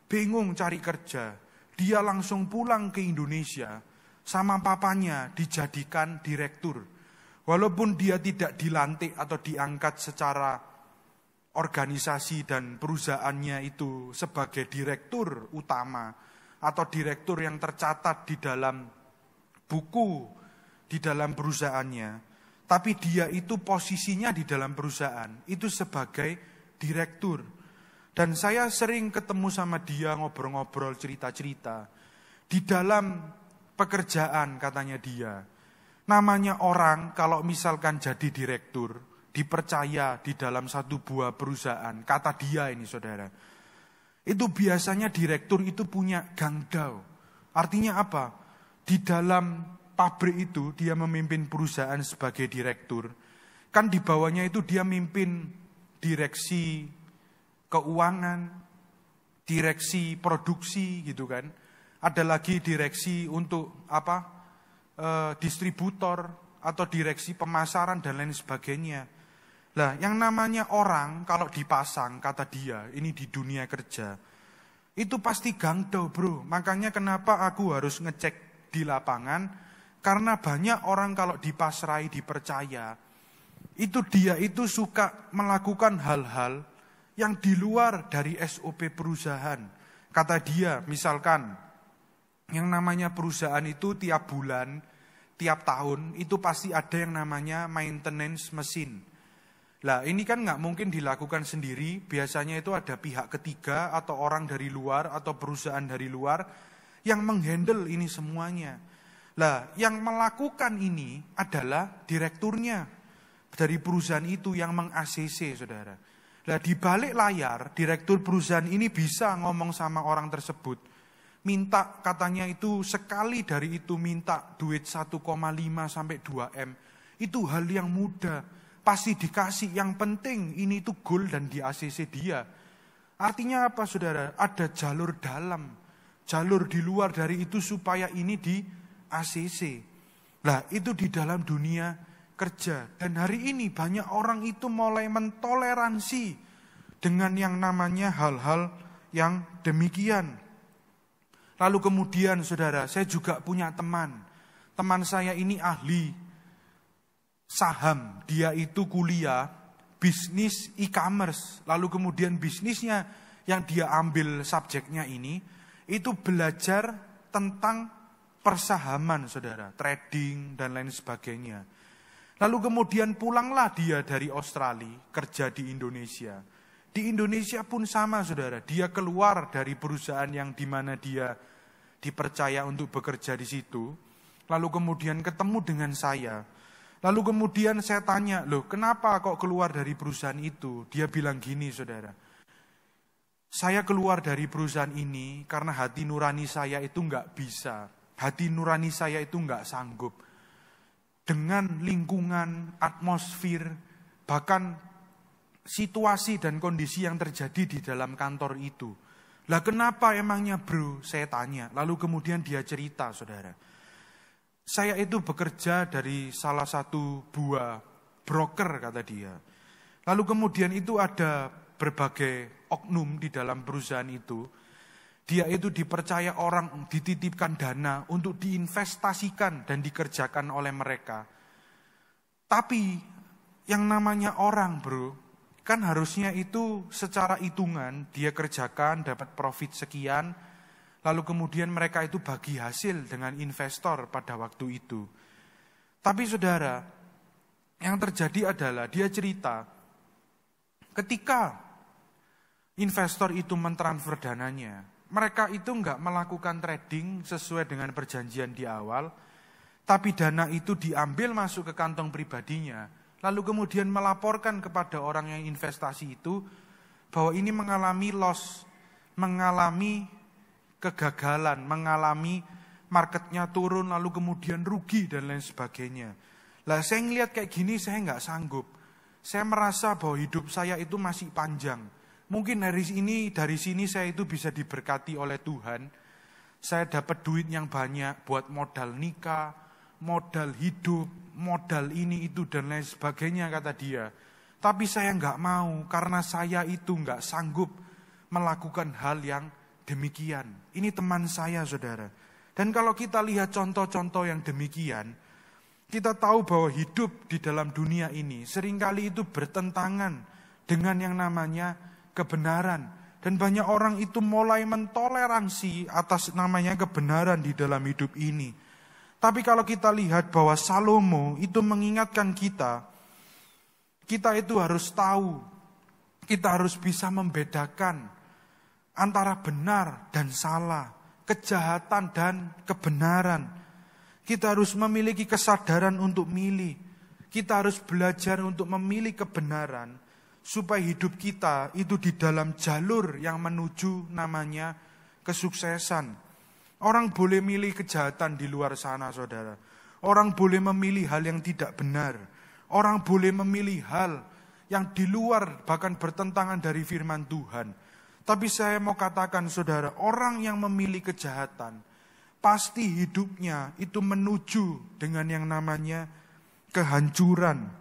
S2: Bingung cari kerja. Dia langsung pulang ke Indonesia. Sama papanya dijadikan direktur. Walaupun dia tidak dilantik atau diangkat secara organisasi dan perusahaannya itu sebagai direktur utama. Atau direktur yang tercatat di dalam buku, di dalam perusahaannya. Tapi dia itu posisinya di dalam perusahaan, itu sebagai direktur. Dan saya sering ketemu sama dia, ngobrol-ngobrol, cerita-cerita. Di dalam pekerjaan katanya dia Namanya orang kalau misalkan jadi direktur, dipercaya di dalam satu buah perusahaan, kata dia ini saudara, itu biasanya direktur itu punya gangdau. Artinya apa? Di dalam pabrik itu dia memimpin perusahaan sebagai direktur. Kan di bawahnya itu dia mimpin direksi keuangan, direksi produksi gitu kan. Ada lagi direksi untuk distributor atau direksi pemasaran dan lain sebagainya. Lah, yang namanya orang kalau dipasang, kata dia, ini di dunia kerja, itu pasti gangdau bro. Makanya kenapa aku harus ngecek di lapangan, karena banyak orang kalau dipasrai, dipercaya, itu dia itu suka melakukan hal-hal yang di luar dari SOP perusahaan. Kata dia, misalkan, yang namanya perusahaan itu tiap bulan, tiap tahun, itu pasti ada yang namanya maintenance mesin. Lah ini kan nggak mungkin dilakukan sendiri, biasanya itu ada pihak ketiga atau orang dari luar atau perusahaan dari luar yang menghandle ini semuanya. Lah yang melakukan ini adalah direkturnya dari perusahaan itu yang meng-ACC saudara. Lah di balik layar direktur perusahaan ini bisa ngomong sama orang tersebut, minta katanya itu sekali dari itu minta duit 1,5 sampai 2 M, itu hal yang mudah. Pasti dikasih, yang penting ini itu goal dan di ACC dia. Artinya apa saudara? Ada jalur dalam, jalur di luar dari itu supaya ini di ACC. Lah itu di dalam dunia kerja. Dan hari ini banyak orang itu mulai mentoleransi dengan yang namanya hal-hal yang demikian. Lalu kemudian saudara, saya juga punya teman. Teman saya ini ahli saham, dia itu kuliah bisnis e-commerce, lalu kemudian bisnisnya yang dia ambil subjeknya ini, itu belajar tentang persahaman saudara, trading dan lain sebagainya. Lalu kemudian pulanglah dia dari Australia, kerja di Indonesia. Di Indonesia pun sama saudara, dia keluar dari perusahaan yang dimana dia dipercaya untuk bekerja di situ, lalu kemudian ketemu dengan saya. Lalu kemudian saya tanya, loh kenapa kok keluar dari perusahaan itu? Dia bilang gini saudara, saya keluar dari perusahaan ini karena hati nurani saya itu nggak bisa. Hati nurani saya itu nggak sanggup. Dengan lingkungan, atmosfer, bahkan situasi dan kondisi yang terjadi di dalam kantor itu. Lah kenapa emangnya bro? Saya tanya. Lalu kemudian dia cerita saudara. Saya itu bekerja dari salah satu buah broker kata dia. Lalu kemudian itu ada berbagai oknum di dalam perusahaan itu. Dia itu dipercaya orang, dititipkan dana untuk diinvestasikan dan dikerjakan oleh mereka. Tapi yang namanya orang bro, kan harusnya itu secara hitungan dia kerjakan dapat profit sekian. Lalu kemudian mereka itu bagi hasil dengan investor pada waktu itu. Tapi saudara, yang terjadi adalah dia cerita, ketika investor itu mentransfer dananya, mereka itu enggak melakukan trading sesuai dengan perjanjian di awal, tapi dana itu diambil masuk ke kantong pribadinya, lalu kemudian melaporkan kepada orang yang investasi itu, bahwa ini mengalami loss, mengalami kegagalan, mengalami marketnya turun, lalu kemudian rugi dan lain sebagainya. Lah saya ngelihat kayak gini saya nggak sanggup. Saya merasa bahwa hidup saya itu masih panjang. Mungkin dari sini saya itu bisa diberkati oleh Tuhan. Saya dapat duit yang banyak buat modal nikah, modal hidup, modal ini itu dan lain sebagainya kata dia. Tapi saya nggak mau karena saya itu nggak sanggup melakukan hal yang demikian. Ini teman saya saudara. Dan kalau kita lihat contoh-contoh yang demikian, kita tahu bahwa hidup di dalam dunia ini seringkali itu bertentangan dengan yang namanya kebenaran. Dan banyak orang itu mulai mentoleransi atas namanya kebenaran di dalam hidup ini. Tapi kalau kita lihat bahwa Salomo itu mengingatkan kita itu harus tahu, kita harus bisa membedakan antara benar dan salah, kejahatan dan kebenaran. Kita harus memiliki kesadaran untuk milih. Kita harus belajar untuk memilih kebenaran supaya hidup kita itu di dalam jalur yang menuju namanya kesuksesan. Orang boleh milih kejahatan di luar sana, saudara. Orang boleh memilih hal yang tidak benar. Orang boleh memilih hal yang di luar bahkan bertentangan dari firman Tuhan. Tapi saya mau katakan, saudara, orang yang memilih kejahatan pasti hidupnya itu menuju dengan yang namanya kehancuran.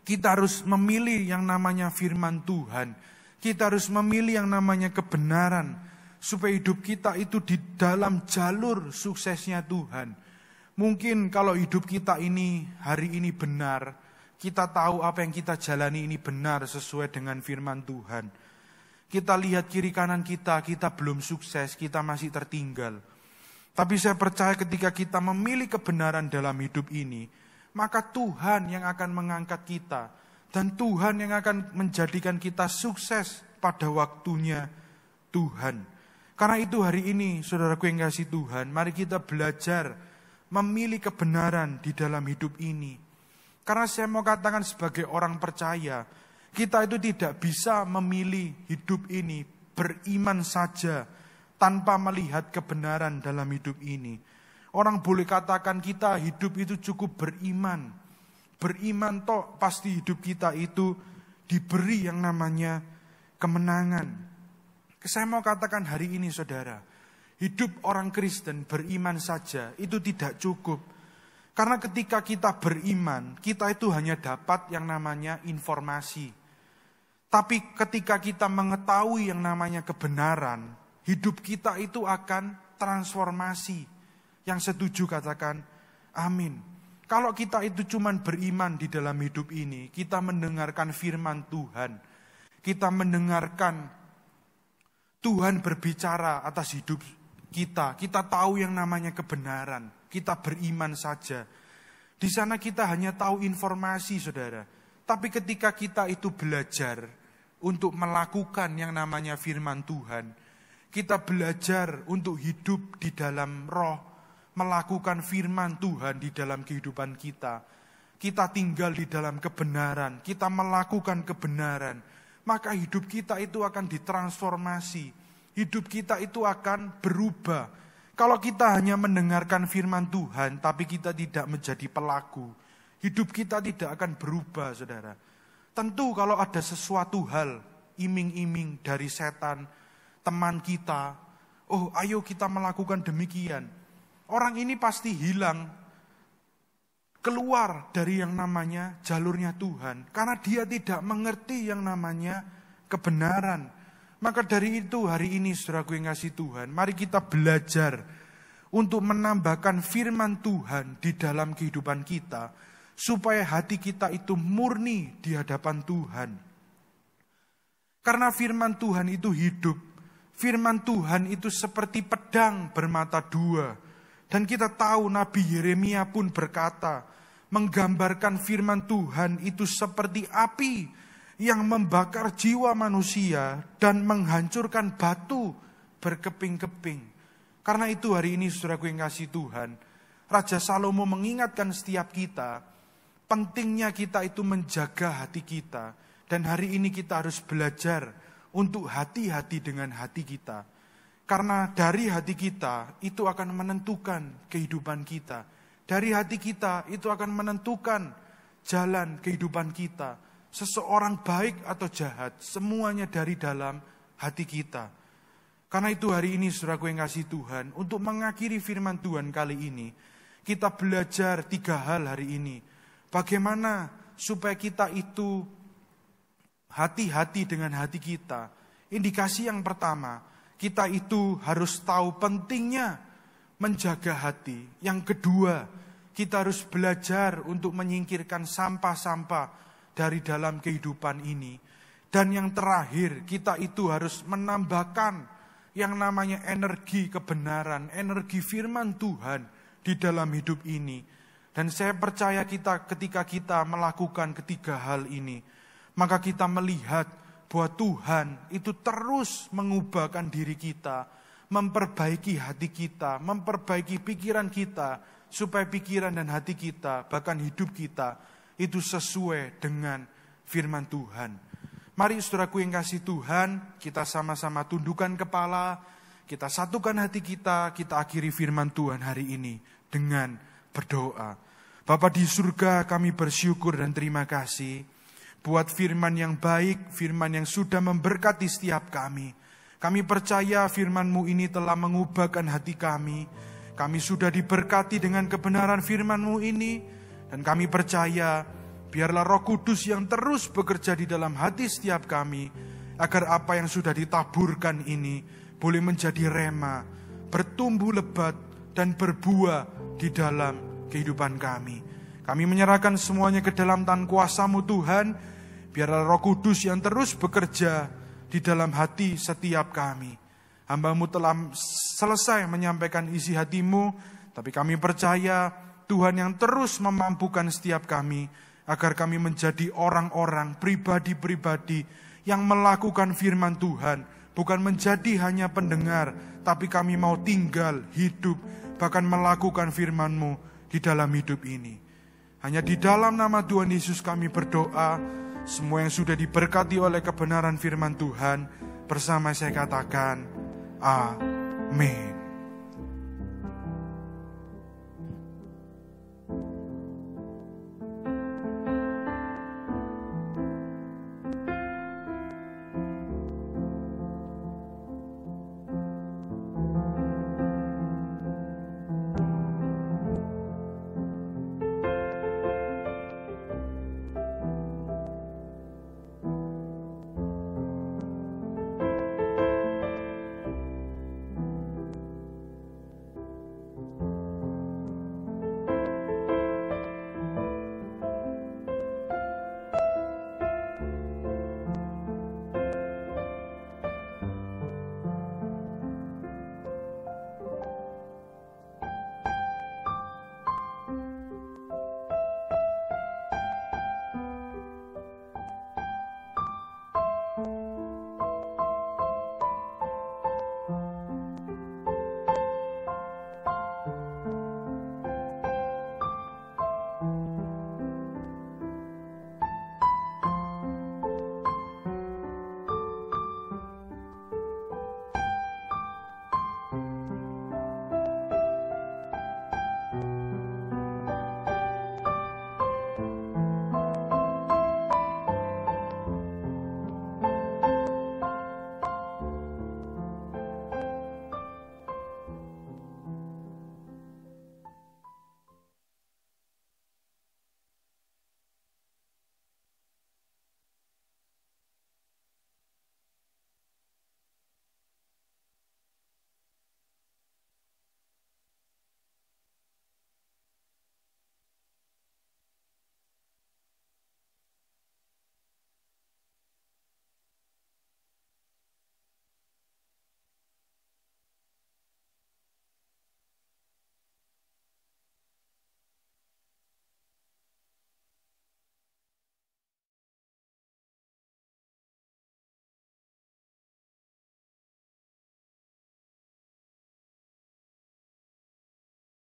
S2: Kita harus memilih yang namanya firman Tuhan. Kita harus memilih yang namanya kebenaran, supaya hidup kita itu di dalam jalur suksesnya Tuhan. Mungkin kalau hidup kita ini hari ini benar, kita tahu apa yang kita jalani ini benar sesuai dengan firman Tuhan. Kita lihat kiri kanan kita belum sukses, kita masih tertinggal. Tapi saya percaya ketika kita memilih kebenaran dalam hidup ini, maka Tuhan yang akan mengangkat kita. Dan Tuhan yang akan menjadikan kita sukses pada waktunya Tuhan. Karena itu hari ini, saudaraku yang kasih Tuhan, mari kita belajar memilih kebenaran di dalam hidup ini. Karena saya mau katakan sebagai orang percaya, kita itu tidak bisa memilih hidup ini beriman saja tanpa melihat kebenaran dalam hidup ini. Orang boleh katakan kita hidup itu cukup beriman. Beriman toh pasti hidup kita itu diberi yang namanya kemenangan. Saya mau katakan hari ini, saudara, hidup orang Kristen beriman saja itu tidak cukup. Karena ketika kita beriman, kita itu hanya dapat yang namanya informasi. Tapi ketika kita mengetahui yang namanya kebenaran, hidup kita itu akan transformasi. Yang setuju katakan amin. Kalau kita itu cuma beriman di dalam hidup ini, kita mendengarkan firman Tuhan. Kita mendengarkan Tuhan berbicara atas hidup kita. Kita tahu yang namanya kebenaran. Kita beriman saja. Di sana kita hanya tahu informasi, saudara. Tapi ketika kita itu belajar untuk melakukan yang namanya firman Tuhan, kita belajar untuk hidup di dalam roh, melakukan firman Tuhan di dalam kehidupan kita. Kita tinggal di dalam kebenaran, kita melakukan kebenaran, maka hidup kita itu akan ditransformasi. Hidup kita itu akan berubah. Kalau kita hanya mendengarkan firman Tuhan, tapi kita tidak menjadi pelaku, hidup kita tidak akan berubah, saudara. Tentu kalau ada sesuatu hal, iming-iming dari setan, teman kita, oh ayo kita melakukan demikian. Orang ini pasti hilang, keluar dari yang namanya jalurnya Tuhan. Karena dia tidak mengerti yang namanya kebenaran. Maka dari itu hari ini saudaraku yang kasih Tuhan, mari kita belajar untuk menambahkan firman Tuhan di dalam kehidupan kita. Supaya hati kita itu murni di hadapan Tuhan. Karena firman Tuhan itu hidup. Firman Tuhan itu seperti pedang bermata dua. Dan kita tahu Nabi Yeremia pun berkata, menggambarkan firman Tuhan itu seperti api yang membakar jiwa manusia dan menghancurkan batu berkeping-keping. Karena itu hari ini saudaraku yang kasih Tuhan, Raja Salomo mengingatkan setiap kita, pentingnya kita itu menjaga hati kita. Dan hari ini kita harus belajar untuk hati-hati dengan hati kita. Karena dari hati kita itu akan menentukan kehidupan kita. Dari hati kita itu akan menentukan jalan kehidupan kita. Seseorang baik atau jahat, semuanya dari dalam hati kita. Karena itu hari ini saudaraku yang kasih Tuhan, untuk mengakhiri firman Tuhan kali ini, kita belajar 3 hal hari ini. Bagaimana supaya kita itu hati-hati dengan hati kita. Indikasi yang pertama, kita itu harus tahu pentingnya menjaga hati. Yang kedua, kita harus belajar untuk menyingkirkan sampah-sampah dari dalam kehidupan ini. Dan yang terakhir, kita itu harus menambahkan yang namanya energi kebenaran, energi firman Tuhan di dalam hidup ini. Dan saya percaya ketika kita melakukan ketiga hal ini, maka kita melihat bahwa Tuhan itu terus mengubahkan diri kita, memperbaiki hati kita, memperbaiki pikiran kita, supaya pikiran dan hati kita, bahkan hidup kita, itu sesuai dengan firman Tuhan. Mari saudaraku yang kasih Tuhan, kita sama-sama tundukkan kepala, kita satukan hati kita akhiri firman Tuhan hari ini dengan berdoa. Bapa di surga, kami bersyukur dan terima kasih buat firman yang baik, firman yang sudah memberkati setiap kami. Kami percaya firman-Mu ini telah mengubahkan hati kami. Kami sudah diberkati dengan kebenaran firman-Mu ini. Dan kami percaya, biarlah Roh Kudus yang terus bekerja di dalam hati setiap kami, agar apa yang sudah ditaburkan ini boleh menjadi rema, bertumbuh lebat, dan berbuah di dalam kehidupan kami. Kami menyerahkan semuanya ke dalam tangan kuasa-Mu Tuhan. Biarlah Roh Kudus yang terus bekerja di dalam hati setiap kami. Hamba-Mu telah selesai menyampaikan isi hati-Mu, tapi kami percaya Tuhan yang terus memampukan setiap kami, agar kami menjadi orang-orang, pribadi-pribadi yang melakukan firman Tuhan, bukan menjadi hanya pendengar, tapi kami mau tinggal, hidup, bahkan melakukan firman-Mu di dalam hidup ini. Hanya di dalam nama Tuhan Yesus kami berdoa. Semua yang sudah diberkati oleh kebenaran firman Tuhan, bersama saya katakan, amin.